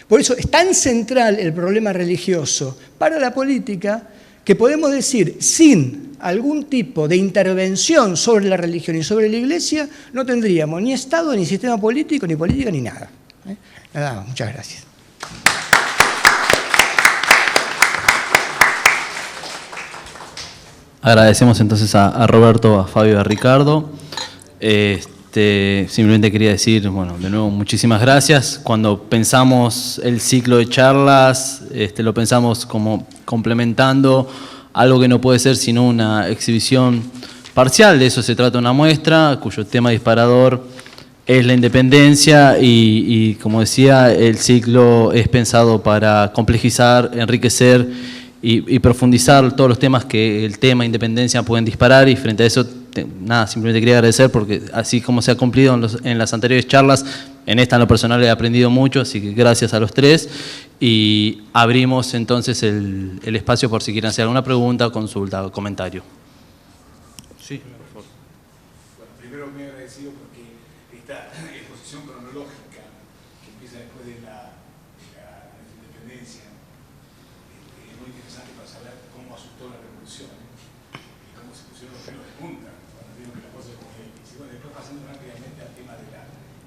Por eso es tan central el problema religioso para la política que podemos decir, sin algún tipo de intervención sobre la religión y sobre la Iglesia, no tendríamos ni Estado, ni sistema político, ni política, ni nada. Nada más, muchas gracias. Agradecemos entonces a Roberto, a Fabio y a Ricardo. Simplemente quería decir, bueno, de nuevo, muchísimas gracias. Cuando pensamos el ciclo de charlas, lo pensamos como complementando algo que no puede ser sino una exhibición parcial. De eso se trata una muestra, cuyo tema disparador es la independencia y como decía, el ciclo es pensado para complejizar, enriquecer y profundizar todos los temas que el tema independencia pueden disparar, y frente a eso, nada, simplemente quería agradecer porque así como se ha cumplido en las anteriores charlas, en esta en lo personal he aprendido mucho, así que gracias a los tres. Y abrimos entonces el espacio por si quieren hacer alguna pregunta, consulta o comentario. Sí, por favor. Bueno, primero muy agradecido porque esta exposición cronológica que empieza después de la independencia es muy interesante para saber cómo asustó la revolución y cómo se pusieron los pelos de punta cuando vieron que la cosa se ponía difícil. Bueno, después pasando rápidamente al tema del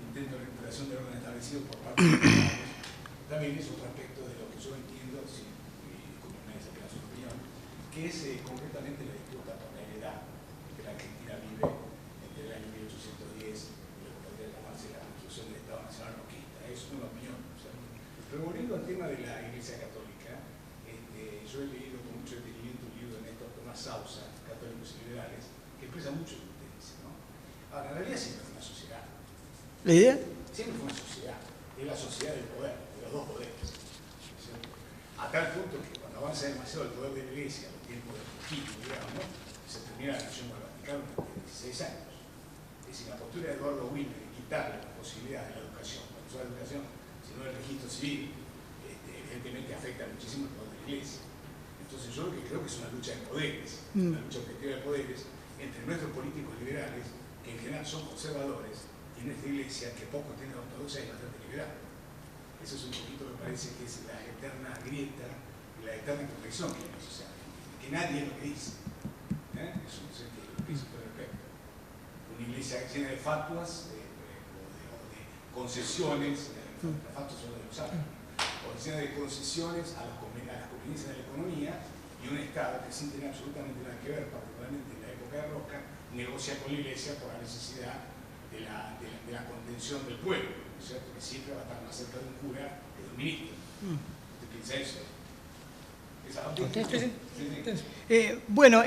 intento de recuperación del orden establecido por parte de los estados, también es otro aspecto de lo que yo entiendo, si discúlpenme esa que es su opinión, que es concretamente la disputa por la heredad que la Argentina vive entre el año 1810 y lo que podría llamarse la construcción del Estado Nacional Roquista. Es una opinión. O sea, pero volviendo al tema de la Iglesia Católica, yo he leído con mucho detenimiento un libro de Néstor Tomás Sausa, Católicos y Liberales, que expresa mucho lo que usted dice, ¿no? Ahora, en realidad siempre fue una sociedad. ¿La idea? Siempre fue una sociedad. Es la sociedad del poder, de los dos poderes. ¿Cierto? A tal punto que cuando avanza demasiado el poder de la Iglesia, los tiempos de Trujillo, digamos, se termina la nación con el Vaticano en 16 años. Es decir, la postura de Eduardo Wilmer de quitarle la posibilidad de la educación, no solo la educación, sino el registro civil, evidentemente afecta muchísimo el poder de la Iglesia. Entonces yo lo que creo que es una lucha de poderes, una lucha objetiva de poderes entre nuestros políticos liberales, que en general son conservadores, y nuestra Iglesia, que poco tiene la ortodoxia y bastante liberal. Eso es un poquito, me parece, que es la eterna grieta y la eterna protección que hay en la sociedad, que nadie lo que dice. Eso no sé qué lo pienso al respecto. Una iglesia llena de fatuas, de concesiones, las fatuas son de los árabes, o llena de concesiones a las conveniencias de la economía, y un Estado que sin tener absolutamente nada que ver, particularmente en la época de Roca, negocia con la iglesia por la necesidad de la contención del pueblo, ¿no es cierto? Que siempre va a estar más cerca de un cura que de un ministro. ¿Usted piensa eso? Bueno,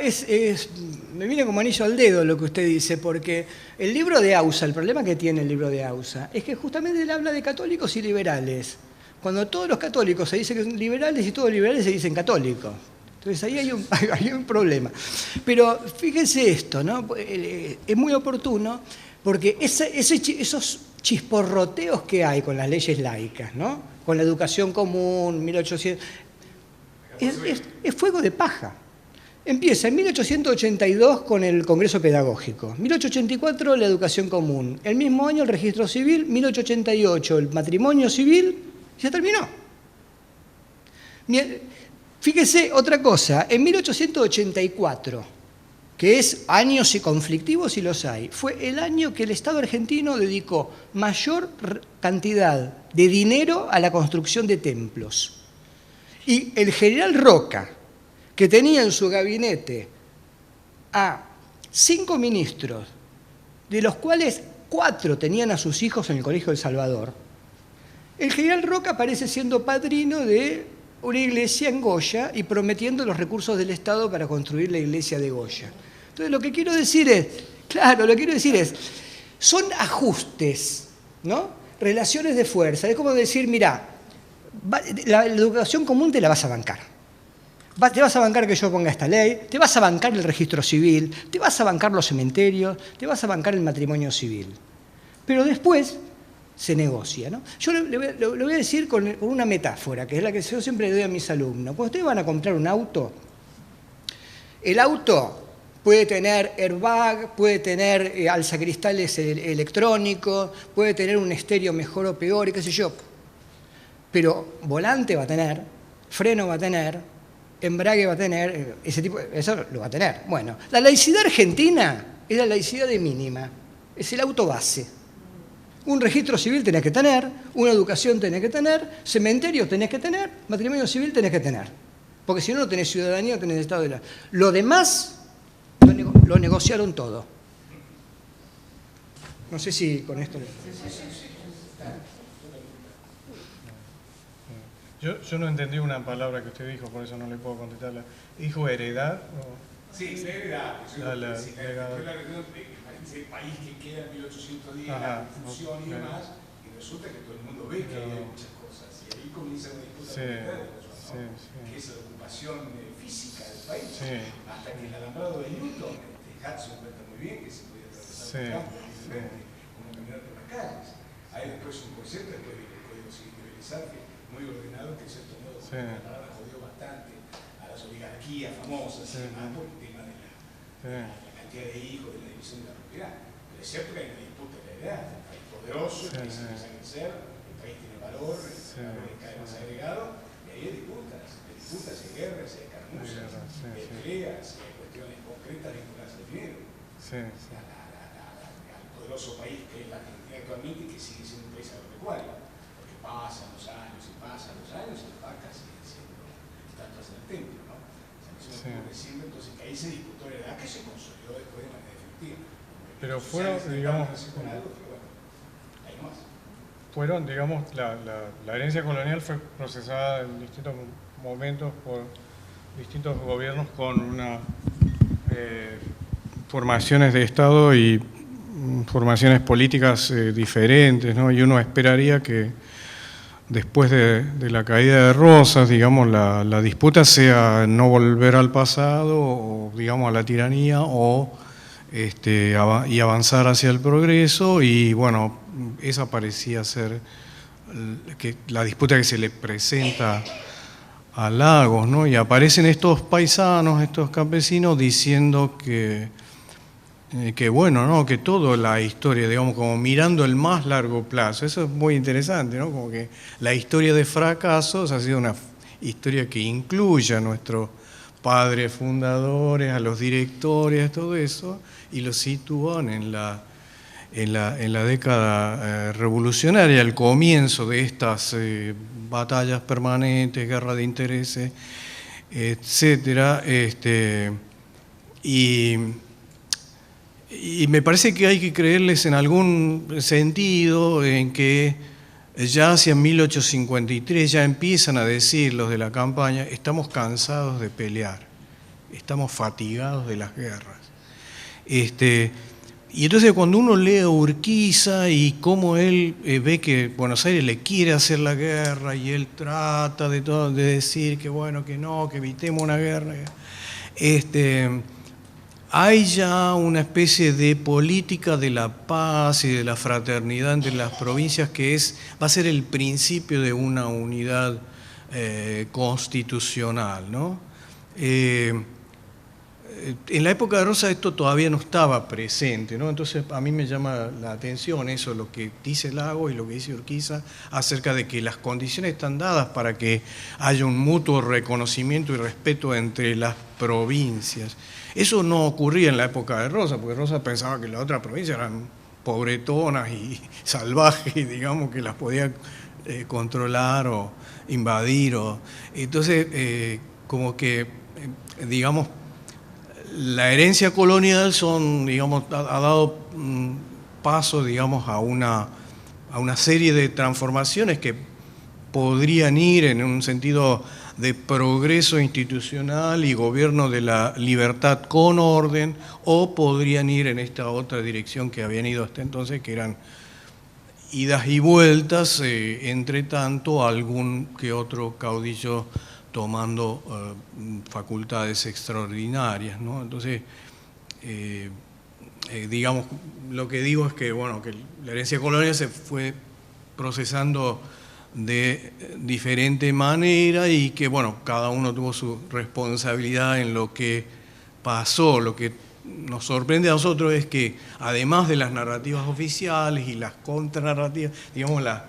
me viene como anillo al dedo lo que usted dice, porque el libro de Ausa, el problema que tiene el libro de Ausa, es que justamente él habla de católicos y liberales. Cuando todos los católicos se dicen que son liberales y todos los liberales se dicen católicos. Entonces ahí hay un problema. Pero fíjense esto, ¿no? Es muy oportuno porque esos chisporroteos que hay con las leyes laicas, ¿no? Con la educación común, 1800... Es fuego de paja. Empieza en 1882 con el Congreso Pedagógico, 1884 la educación común, el mismo año el registro civil, 1888 el matrimonio civil, y se terminó. Fíjese otra cosa, en 1884, que es años y conflictivos y los hay, fue el año que el Estado argentino dedicó mayor cantidad de dinero a la construcción de templos. Y el general Roca, que tenía en su gabinete a 5 ministros, de los cuales 4 tenían a sus hijos en el Colegio del Salvador, el general Roca aparece siendo padrino de una iglesia en Goya y prometiendo los recursos del Estado para construir la iglesia de Goya. Entonces lo que quiero decir es, son ajustes, ¿no? Relaciones de fuerza. Es como decir, mira, la educación común te la vas a bancar. Te vas a bancar que yo ponga esta ley, te vas a bancar el registro civil, te vas a bancar los cementerios, te vas a bancar el matrimonio civil. Pero después se negocia, ¿no? Yo lo voy a decir con una metáfora, que es la que yo siempre le doy a mis alumnos. Cuando ustedes van a comprar un auto, el auto puede tener airbag, puede tener alzacristales electrónicos, puede tener un estéreo mejor o peor, y qué sé yo. Pero volante va a tener, freno va a tener, embrague va a tener, eso lo va a tener. Bueno, la laicidad argentina es la laicidad de mínima, es el auto base. Un registro civil tenés que tener, una educación tenés que tener, cementerios tenés que tener, matrimonio civil tenés que tener. Porque si no, no tenés ciudadanía, no tenés estado de la... Lo demás lo negociaron todo. No sé si con esto... Yo no entendí una palabra que usted dijo, por eso no le puedo contestarla. ¿Dijo heredad? Sí, la heredad. El país que queda en 1810, la confusión y demás, y resulta que todo el mundo ve que hay muchas cosas. Y ahí comienza una disputa que es la ocupación física del país. Hasta que el alambrado de Newton, Hudson cuenta muy bien que se podía atravesar el campo, como caminar por las calles. Ahí después es un concepto, después viene el Código Civil de Bellas Artes, muy ordenado, que en cierto modo la palabra jodió bastante a las oligarquías famosas y demás por el tema de la cantidad de hijos, de la división de la propiedad. Pero es cierto que hay una disputa de la heredad, el país poderoso, el país empieza a crecer, el país tiene valor, el valor cada vez más agregado, y ahí hay disputas, hay guerras, hay escaramuzas, hay peleas, hay cuestiones concretas vinculadas al dinero. Al poderoso país que es la Argentina actualmente y que sigue siendo un país agropecuario, porque pasan los años y las vacas siguen siendo estatuas en el templo, ¿no? Entonces que ahí se disputó la heredad que se consolidó después de manera definitiva. Pero fueron, digamos, la herencia colonial fue procesada en distintos momentos por distintos gobiernos con una formaciones de Estado y formaciones políticas diferentes, ¿no? Y uno esperaría que después de la caída de Rosas, digamos, la disputa sea no volver al pasado, o digamos a la tiranía, o y avanzar hacia el progreso, y bueno, esa parecía ser la disputa que se le presenta a Lagos, ¿no? Y aparecen estos paisanos, estos campesinos, diciendo que bueno, ¿no? Que toda la historia, digamos, como mirando el más largo plazo, eso es muy interesante, ¿no? Como que la historia de fracasos ha sido una historia que incluye a nuestros padres fundadores, a los directores, todo eso, y lo sitúan en la década revolucionaria, el comienzo de estas batallas permanentes, guerra de intereses, etcétera, y me parece que hay que creerles en algún sentido en que ya hacia 1853 ya empiezan a decir los de la campaña: estamos cansados de pelear, estamos fatigados de las guerras. Y entonces cuando uno lee a Urquiza y cómo él ve que Buenos Aires le quiere hacer la guerra, y él trata de decir que bueno, que no, que evitemos una guerra, hay ya una especie de política de la paz y de la fraternidad entre las provincias que va a ser el principio de una unidad constitucional, ¿no? En la época de Rosas esto todavía no estaba presente, ¿no? Entonces a mí me llama la atención eso, lo que dice Lagos y lo que dice Urquiza acerca de que las condiciones están dadas para que haya un mutuo reconocimiento y respeto entre las provincias. Eso no ocurría en la época de Rosas, porque Rosas pensaba que las otras provincias eran pobretonas y salvajes, digamos, que las podía controlar o invadir. Entonces, como que, digamos, la herencia colonial ha dado paso, digamos, a una serie de transformaciones que podrían ir en un sentido de progreso institucional y gobierno de la libertad con orden, o podrían ir en esta otra dirección que habían ido hasta entonces, que eran idas y vueltas, entre tanto algún que otro caudillo tomando facultades extraordinarias, ¿no? Entonces, digamos, lo que digo es que, bueno, que la herencia colonial se fue procesando de diferente manera y que, bueno, cada uno tuvo su responsabilidad en lo que pasó. Lo que nos sorprende a nosotros es que, además de las narrativas oficiales y las contranarrativas, digamos, las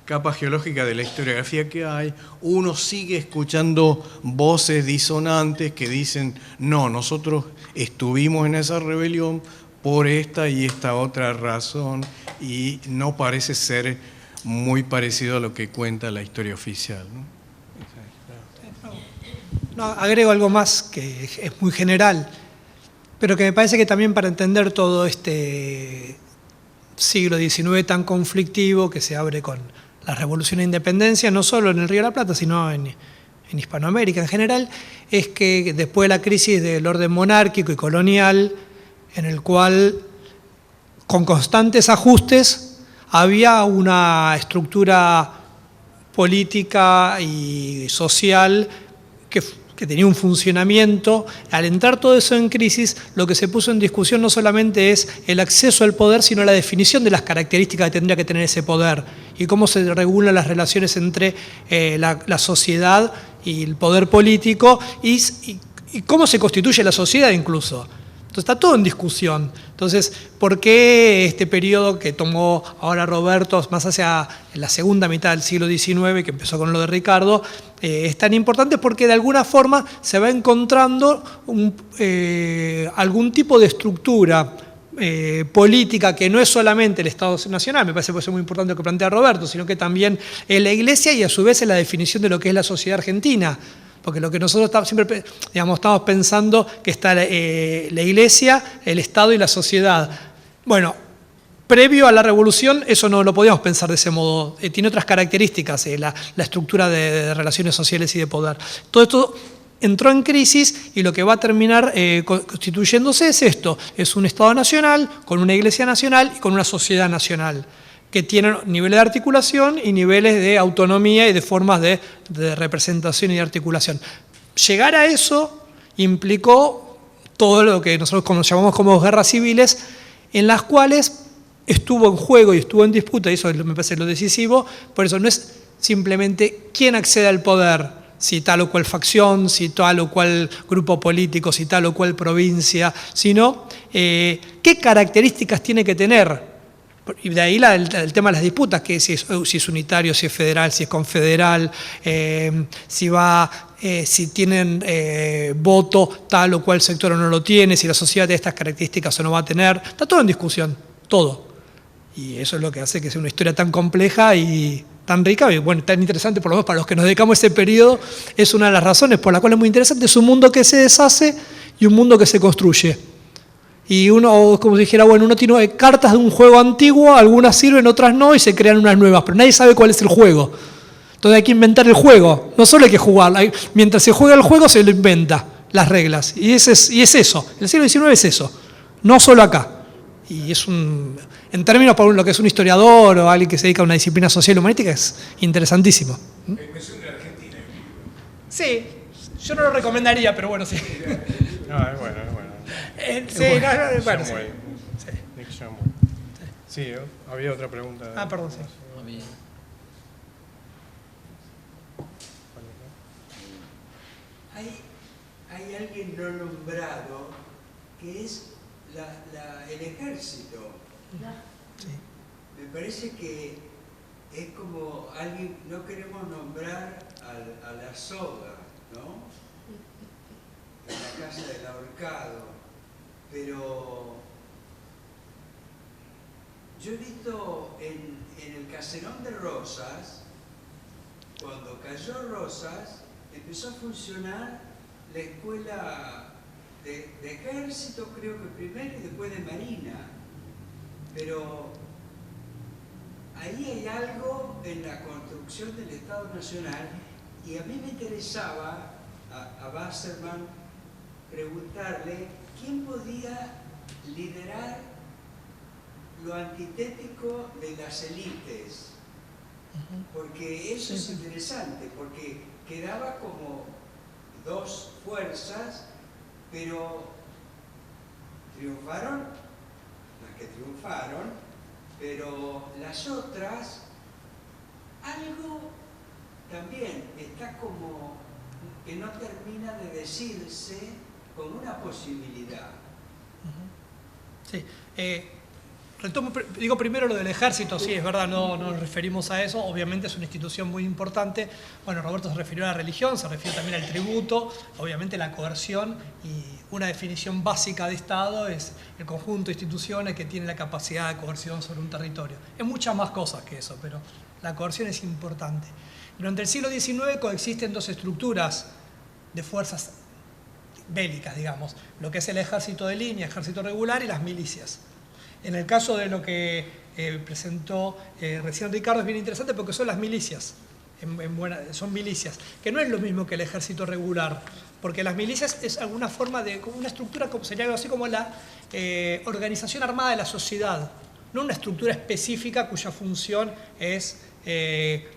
capas geológicas de la historiografía que hay, uno sigue escuchando voces disonantes que dicen: no, nosotros estuvimos en esa rebelión por esta y esta otra razón, y no parece ser muy parecido a lo que cuenta la historia oficial, ¿no? No, agrego algo más que es muy general, pero que me parece que también para entender todo este siglo XIX tan conflictivo que se abre con la Revolución de Independencia, no solo en el Río de la Plata, sino en Hispanoamérica en general, es que después de la crisis del orden monárquico y colonial, en el cual, con constantes ajustes, había una estructura política y social que que tenía un funcionamiento. Al entrar todo eso en crisis, lo que se puso en discusión no solamente es el acceso al poder, sino la definición de las características que tendría que tener ese poder y cómo se regulan las relaciones entre la sociedad y el poder político y cómo se constituye la sociedad incluso. Entonces está todo en discusión. Entonces, ¿por qué este periodo que tomó ahora Roberto, más hacia la segunda mitad del siglo XIX, que empezó con lo de Ricardo, es tan importante? Porque de alguna forma se va encontrando algún tipo de estructura política que no es solamente el Estado Nacional, me parece que es muy importante lo que plantea Roberto, sino que también es la Iglesia y a su vez es la definición de lo que es la sociedad argentina. Porque lo que nosotros siempre estamos pensando que está la Iglesia, el Estado y la sociedad. Bueno, previo a la Revolución eso no lo podíamos pensar de ese modo. Tiene otras características la estructura de relaciones sociales y de poder. Todo esto entró en crisis y lo que va a terminar constituyéndose es esto. Es un Estado nacional, con una Iglesia nacional y con una sociedad nacional, que tienen niveles de articulación y niveles de autonomía y de formas de representación y de articulación. Llegar a eso implicó todo lo que nosotros llamamos como guerras civiles, en las cuales estuvo en juego y estuvo en disputa, y eso me parece lo decisivo. Por eso no es simplemente quién accede al poder, si tal o cual facción, si tal o cual grupo político, si tal o cual provincia, sino qué características tiene que tener. Y de ahí el tema de las disputas, que si es unitario, si es federal, si es confederal, si tienen voto tal o cual sector o no lo tiene, si la sociedad tiene estas características o no va a tener. Está todo en discusión, todo. Y eso es lo que hace que sea una historia tan compleja y tan rica y bueno, tan interesante, por lo menos para los que nos dedicamos a ese periodo, es una de las razones por la cual es muy interesante. Es un mundo que se deshace y un mundo que se construye. Y uno, como dijera, bueno, uno tiene cartas de un juego antiguo, algunas sirven, otras no, y se crean unas nuevas, pero nadie sabe cuál es el juego. Entonces hay que inventar el juego, no solo hay que jugarlo, mientras se juega el juego se lo inventa, las reglas, y es eso, el siglo XIX es eso, no solo acá. Y es en términos para lo que es un historiador o alguien que se dedica a una disciplina social humanística, es interesantísimo. Versión de Argentina. Sí, yo no lo recomendaría, pero bueno, sí. No, es bueno, es bueno. Sí, bueno, sí. Nick Shumway. Sí, había otra pregunta. Perdón, sí. Hay alguien no nombrado que es el ejército. Sí. Me parece que es como alguien, no queremos nombrar a la soga, ¿no? En la casa del ahorcado, pero yo he visto en el caserón de Rosas, cuando cayó Rosas, empezó a funcionar la escuela de ejército, creo que primero y después de marina, pero ahí hay algo en la construcción del Estado Nacional y a mí me interesaba a Wasserman preguntarle quién podía liderar lo antitético de las élites, porque eso es interesante, porque quedaba como dos fuerzas, pero triunfaron las que triunfaron, pero las otras, algo también está como que no termina de decirse como una posibilidad. Sí. Digo primero lo del ejército, sí, es verdad, no nos referimos a eso, obviamente es una institución muy importante. Bueno, Roberto se refirió a la religión, se refirió también al tributo, obviamente la coerción, y una definición básica de Estado es el conjunto de instituciones que tiene la capacidad de coerción sobre un territorio. Es muchas más cosas que eso, pero la coerción es importante. Durante el siglo XIX coexisten dos estructuras de fuerzas bélicas, digamos, lo que es el ejército de línea, ejército regular y las milicias. En el caso de lo que presentó recién Ricardo es bien interesante porque son las milicias, son milicias, que no es lo mismo que el ejército regular, porque las milicias es alguna forma de, como una estructura, sería algo así como la organización armada de la sociedad. no una estructura específica cuya función es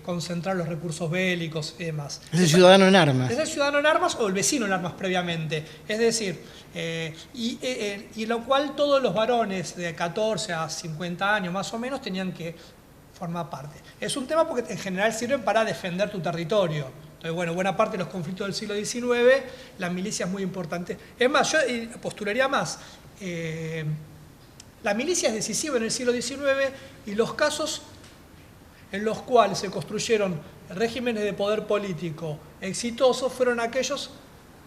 concentrar los recursos bélicos y demás. Es el ciudadano en armas. Es el ciudadano en armas o el vecino en armas previamente. Es decir, y lo cual todos los varones de 14 a 50 años más o menos tenían que formar parte. Es un tema porque en general sirven para defender tu territorio. Entonces, bueno, buena parte de los conflictos del siglo XIX, la milicia es muy importante. Es más, yo postularía más. La milicia es decisiva en el siglo XIX y los casos en los cuales se construyeron regímenes de poder político exitosos fueron aquellos,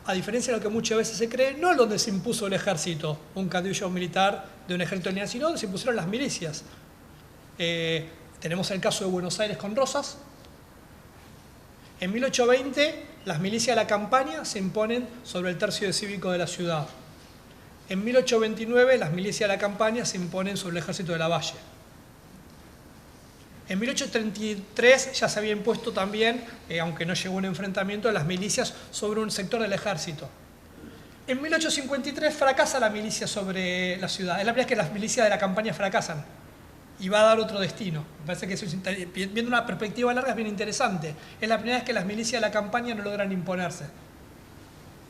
a diferencia de lo que muchas veces se cree, no donde se impuso el ejército, un caudillo militar de un ejército lineal, sino donde se impusieron las milicias. Tenemos el caso de Buenos Aires con Rosas. En 1820, las milicias de la campaña se imponen sobre el tercio de cívico de la ciudad. En 1829, las milicias de la campaña se imponen sobre el ejército de Lavalle. En 1833 ya se había impuesto también, aunque no llegó a un enfrentamiento, las milicias sobre un sector del ejército. En 1853 fracasa la milicia sobre la ciudad. Es la primera vez que las milicias de la campaña fracasan y va a dar otro destino. Me parece que eso es, viendo una perspectiva larga, es bien interesante. Es la primera vez que las milicias de la campaña no logran imponerse.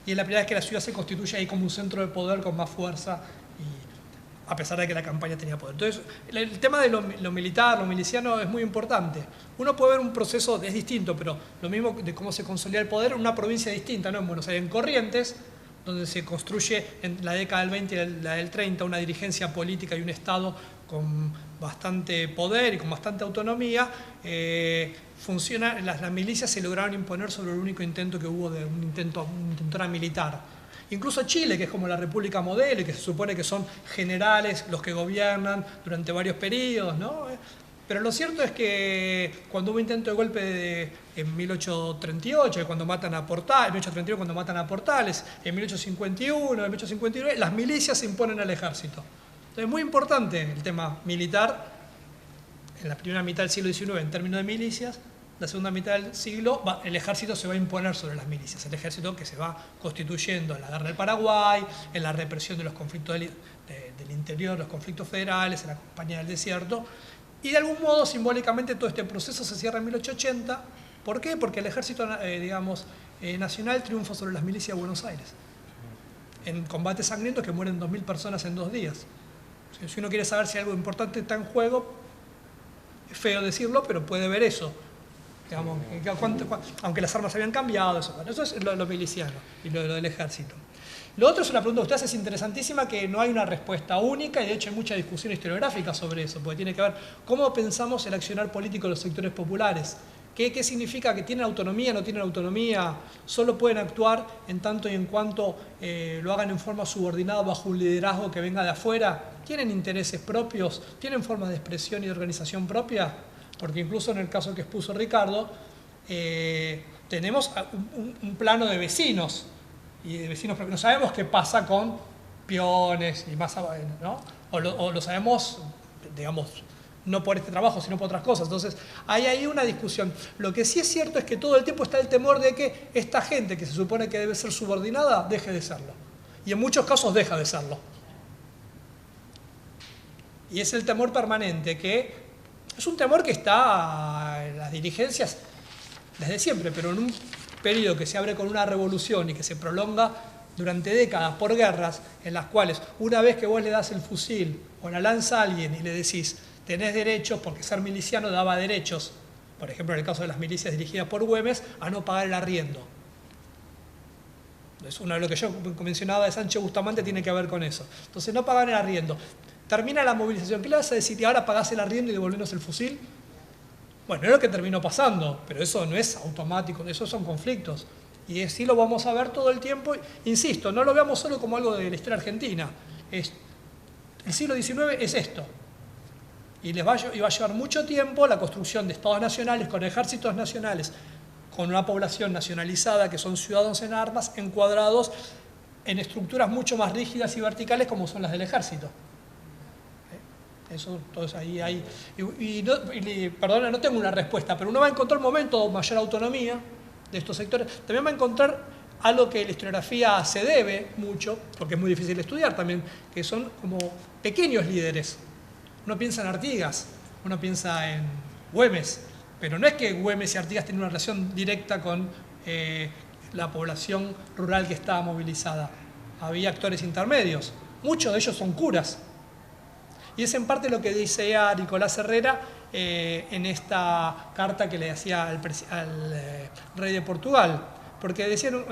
Y es la primera vez que la ciudad se constituye ahí como un centro de poder con más fuerza, a pesar de que la campaña tenía poder. Entonces, el tema de lo militar, lo miliciano es muy importante. Uno puede ver un proceso, es distinto, pero lo mismo de cómo se consolida el poder en una provincia distinta, ¿no? En Buenos Aires, en Corrientes, donde se construye en la década del 20 y la del 30 una dirigencia política y un Estado con bastante poder y con bastante autonomía, las milicias se lograron imponer sobre el único intento que hubo de una intentora militar. Incluso Chile, que es como la república modelo y que se supone que son generales los que gobiernan durante varios periodos, ¿no? Pero lo cierto es que cuando hubo intento de golpe en 1838, cuando matan a Portales, en 1831 cuando matan a Portales, en 1851, en 1859, las milicias se imponen al ejército. Entonces es muy importante el tema militar en la primera mitad del siglo XIX en términos de milicias. La segunda mitad del siglo, el ejército se va a imponer sobre las milicias, el ejército que se va constituyendo en la guerra del Paraguay, en la represión de los conflictos del interior, los conflictos federales, en la campaña del desierto, y de algún modo, simbólicamente, todo este proceso se cierra en 1880. ¿Por qué? Porque el ejército nacional triunfa sobre las milicias de Buenos Aires, en combates sangrientos que mueren 2.000 personas en 2 días. Si uno quiere saber si algo importante está en juego, es feo decirlo, pero puede ver eso. Digamos, aunque las armas habían cambiado, eso es lo miliciano y lo del ejército. Lo otro es una pregunta que usted hace, es interesantísima, que no hay una respuesta única y de hecho hay mucha discusión historiográfica sobre eso, porque tiene que ver cómo pensamos el accionar político de los sectores populares. ¿Qué significa? ¿Que tienen autonomía, no tienen autonomía? ¿Solo pueden actuar en tanto y en cuanto lo hagan en forma subordinada bajo un liderazgo que venga de afuera? ¿Tienen intereses propios? ¿Tienen formas de expresión y de organización propia? Porque incluso en el caso que expuso Ricardo, tenemos un plano de vecinos, y de vecinos propios. No sabemos qué pasa con peones y más, ¿no? O lo sabemos, digamos, no por este trabajo, sino por otras cosas. Entonces, hay ahí una discusión. Lo que sí es cierto es que todo el tiempo está el temor de que esta gente que se supone que debe ser subordinada, deje de serlo. Y en muchos casos deja de serlo. Y es el temor permanente, que es un temor que está en las dirigencias desde siempre, pero en un periodo que se abre con una revolución y que se prolonga durante décadas por guerras, en las cuales una vez que vos le das el fusil o la lanza a alguien y le decís tenés derechos, porque ser miliciano daba derechos, por ejemplo en el caso de las milicias dirigidas por Güemes, a no pagar el arriendo. Entonces, uno de lo que yo mencionaba de Sánchez Bustamante tiene que ver con eso. Entonces no pagan el arriendo. Termina la movilización. ¿Qué le vas a decir? ¿Y ahora pagás el arriendo y devolvernos el fusil? Bueno, es lo que terminó pasando, pero eso no es automático, esos son conflictos. Y así lo vamos a ver todo el tiempo. Insisto, no lo veamos solo como algo de la historia argentina. El siglo XIX es esto. Y va a llevar mucho tiempo la construcción de estados nacionales con ejércitos nacionales, con una población nacionalizada que son ciudadanos en armas, encuadrados en estructuras mucho más rígidas y verticales como son las del ejército. Eso, entonces ahí hay... Perdona, no tengo una respuesta, pero uno va a encontrar momentos de mayor autonomía de estos sectores. También va a encontrar algo que la historiografía se debe mucho, porque es muy difícil de estudiar también, que son como pequeños líderes. Uno piensa en Artigas, uno piensa en Güemes, pero no es que Güemes y Artigas tienen una relación directa con la población rural que estaba movilizada. Había actores intermedios, muchos de ellos son curas. Y es en parte lo que dice a Nicolás Herrera en esta carta que le hacía al rey de Portugal. Porque decían,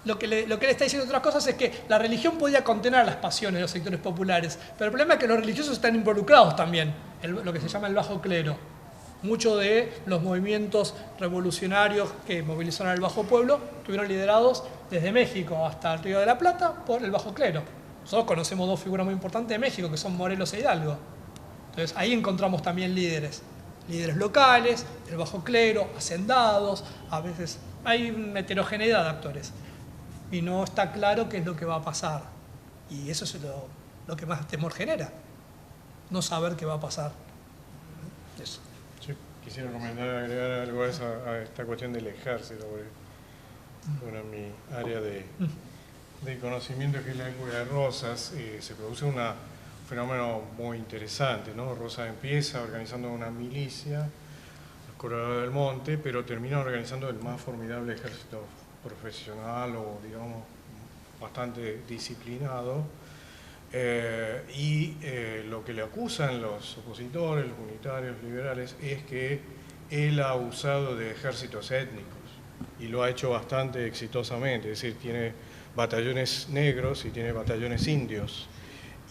lo que le está diciendo otras cosas es que la religión podía contener las pasiones de los sectores populares, pero el problema es que los religiosos están involucrados también, lo que se llama el bajo clero. Muchos de los movimientos revolucionarios que movilizaron al bajo pueblo estuvieron liderados desde México hasta el Río de la Plata por el bajo clero. Nosotros conocemos dos figuras muy importantes de México, que son Morelos e Hidalgo. Entonces ahí encontramos también líderes locales, el bajo clero, hacendados, a veces hay una heterogeneidad de actores. Y no está claro qué es lo que va a pasar. Y eso es lo que más temor genera, no saber qué va a pasar. Eso. Yo quisiera agregar algo a esta cuestión del ejército, porque bueno, en mi área de conocimiento, que es la época de Rosas, se produce un fenómeno muy interesante, ¿no? Rosas empieza organizando una milicia, los Corredores del Monte, pero termina organizando el más formidable ejército profesional o, digamos, bastante disciplinado. Lo que le acusan los opositores, los unitarios, liberales, es que él ha usado de ejércitos étnicos y lo ha hecho bastante exitosamente, es decir, tiene batallones negros y tiene batallones indios.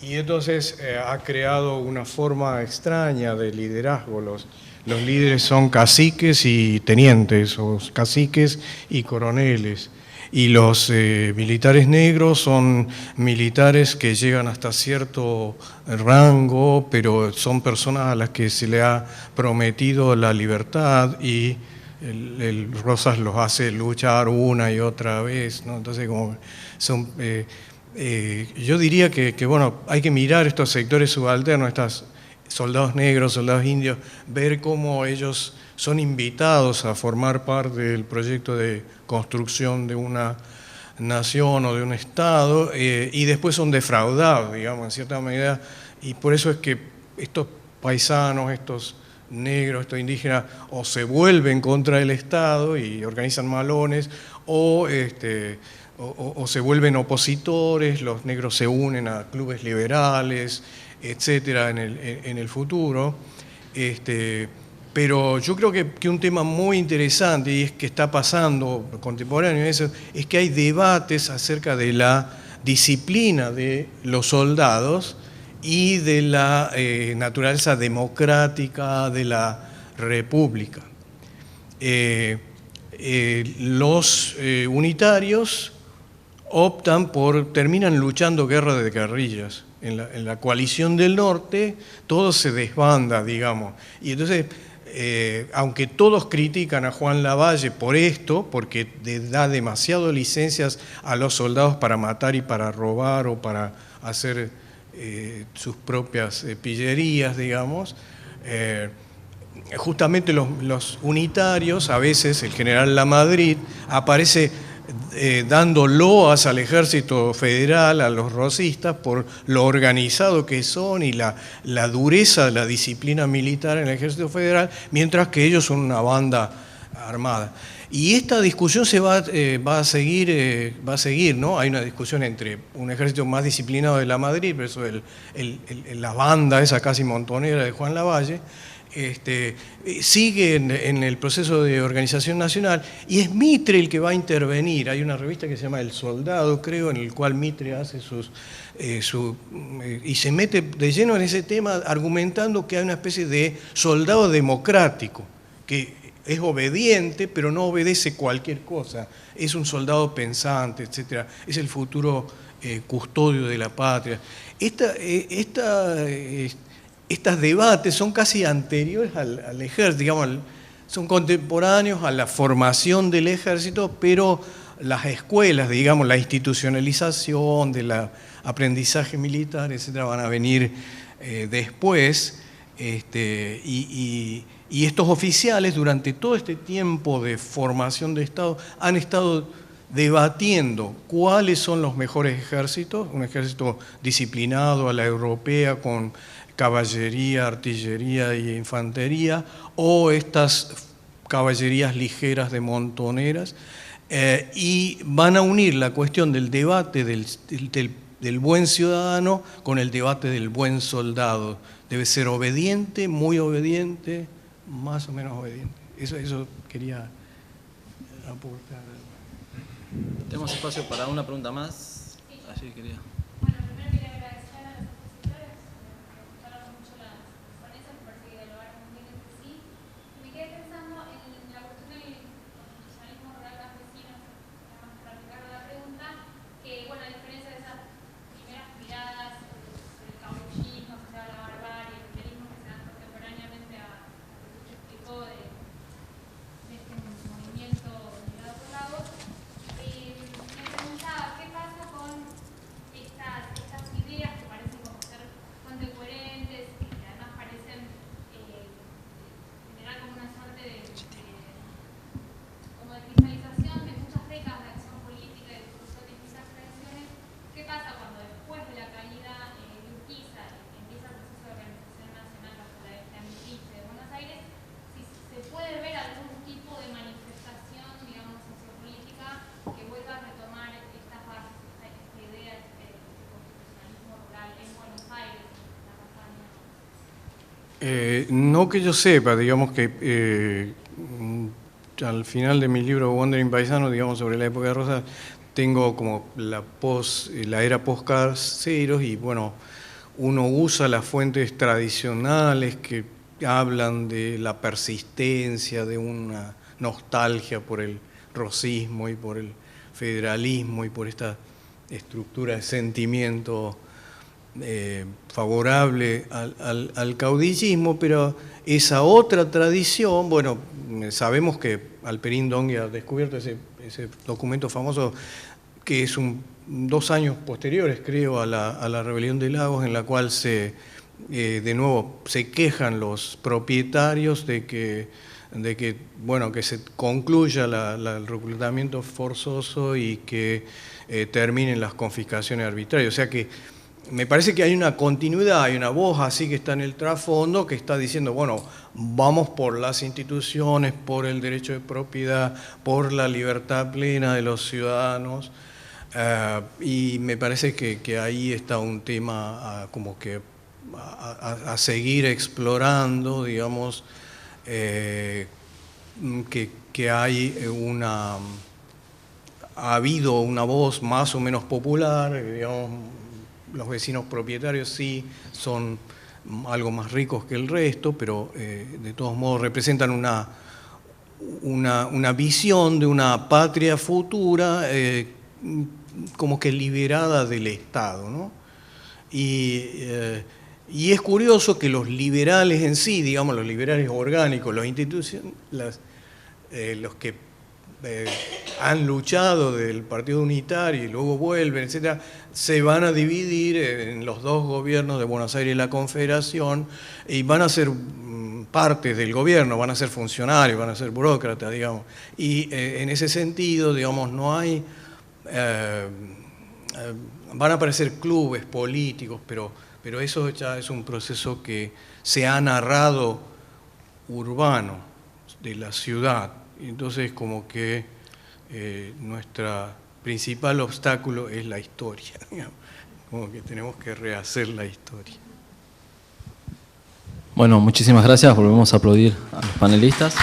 Y entonces ha creado una forma extraña de liderazgo. Los líderes son caciques y tenientes, o caciques y coroneles. Y los militares negros son militares que llegan hasta cierto rango, pero son personas a las que se le ha prometido la libertad y el Rosas los hace luchar una y otra vez, ¿no? Entonces, como son, yo diría que bueno, hay que mirar estos sectores subalternos, estos soldados negros, soldados indios, ver cómo ellos son invitados a formar parte del proyecto de construcción de una nación o de un Estado, y después son defraudados, digamos, en cierta medida, y por eso es que estos paisanos, estos negros, estos indígenas, o se vuelven contra el Estado y organizan malones, o se vuelven opositores, los negros se unen a clubes liberales, etcétera, en el futuro. Pero yo creo que un tema muy interesante, y es que está pasando contemporáneo, es que hay debates acerca de la disciplina de los soldados y de la naturaleza democrática de la república. Los unitarios terminan luchando guerra de guerrillas. En la coalición del norte todo se desbanda, digamos. Y entonces, aunque todos critican a Juan Lavalle por esto, porque da demasiado licencias a los soldados para matar y para robar o para hacer sus propias pillerías, digamos, justamente los unitarios, a veces el general Lamadrid aparece dando loas al ejército federal, a los rosistas, por lo organizado que son y la dureza de la disciplina militar en el ejército federal, mientras que ellos son una banda armada. Y esta discusión va a seguir, ¿no? Hay una discusión entre un ejército más disciplinado de Lamadrid versus la banda esa casi montonera de Juan Lavalle. Sigue en el proceso de organización nacional, y es Mitre el que va a intervenir. Hay una revista que se llama El Soldado, creo, en el cual Mitre hace y se mete de lleno en ese tema, argumentando que hay una especie de soldado democrático, que es obediente, pero no obedece cualquier cosa, es un soldado pensante, etc. Es el futuro custodio de la patria. Estos debates son casi anteriores al ejército, digamos, son contemporáneos a la formación del ejército, pero las escuelas, digamos, la institucionalización del aprendizaje militar, etcétera, van a venir después, y estos oficiales durante todo este tiempo de formación de Estado han estado debatiendo cuáles son los mejores ejércitos, un ejército disciplinado a la europea con caballería, artillería y infantería, o estas caballerías ligeras de montoneras, y van a unir la cuestión del debate del buen ciudadano con el debate del buen soldado. Debe ser obediente, muy obediente, más o menos obediente. Eso quería aportar. Tenemos espacio para una pregunta más. Así quería. Bueno, primero quería agradecer a los expositores, me gustaron mucho las ponencias, me parece que dialogaron muy bien entre sí. Me quedé pensando en la cuestión del constitucionalismo rural campesino, además para Ricardo la pregunta, que bueno, a diferencia de esas primeras miradas sobre el caudillismo asociado a la barbarie, el imperialismo que se dan contemporáneamente a lo que usted explicó de este movimiento liderado por Lagos, me preguntaba qué pasa con estas ideas que parecen como ser bastante coherentes, que además parecen generar como una suerte de cristalización de muchas décadas de acción política y de discusión de distintas tradiciones. ¿Qué pasa cuando después de la caída de Urquiza empieza el proceso de organización nacional bajo la Emiriche de Buenos Aires? Si se puede ver algún tipo de manifestación, digamos, sociopolítica que vuelva a retomar estas bases, esta idea de constitucionalismo rural en Buenos Aires, en la Patagonia. No que yo sepa, digamos que al final de mi libro Wandering Paisano, digamos, sobre la época de Rosas, tengo como la era post-Caseros, y bueno, uno usa las fuentes tradicionales que hablan de la persistencia, de una nostalgia por el rosismo y por el federalismo y por esta estructura de sentimiento favorable al caudillismo, pero esa otra tradición, bueno, sabemos que Alperín Dongui ha descubierto ese documento famoso que es 2 años posteriores, creo, a la rebelión de Lagos, en la cual de nuevo se quejan los propietarios de que se concluya el reclutamiento forzoso y que terminen las confiscaciones arbitrarias. O sea que me parece que hay una continuidad, hay una voz así que está en el trasfondo que está diciendo, bueno, vamos por las instituciones, por el derecho de propiedad, por la libertad plena de los ciudadanos, y me parece que ahí está un tema como que a seguir explorando, digamos, que ha habido una voz más o menos popular, digamos. Los vecinos propietarios sí son algo más ricos que el resto, pero de todos modos representan una visión de una patria futura como que liberada del Estado, ¿no? Y es curioso que los liberales en sí, digamos, los liberales orgánicos, los que han luchado del Partido Unitario y luego vuelven, etcétera, se van a dividir en los 2 gobiernos de Buenos Aires y la Confederación, y van a ser partes del gobierno, van a ser funcionarios, van a ser burócratas, digamos. Y en ese sentido, digamos, no hay... van a aparecer clubes políticos, pero eso ya es un proceso que se ha narrado urbano, de la ciudad. Entonces, como que nuestro principal obstáculo es la historia, digamos. Como que tenemos que rehacer la historia. Bueno, muchísimas gracias. Volvemos a aplaudir a los panelistas.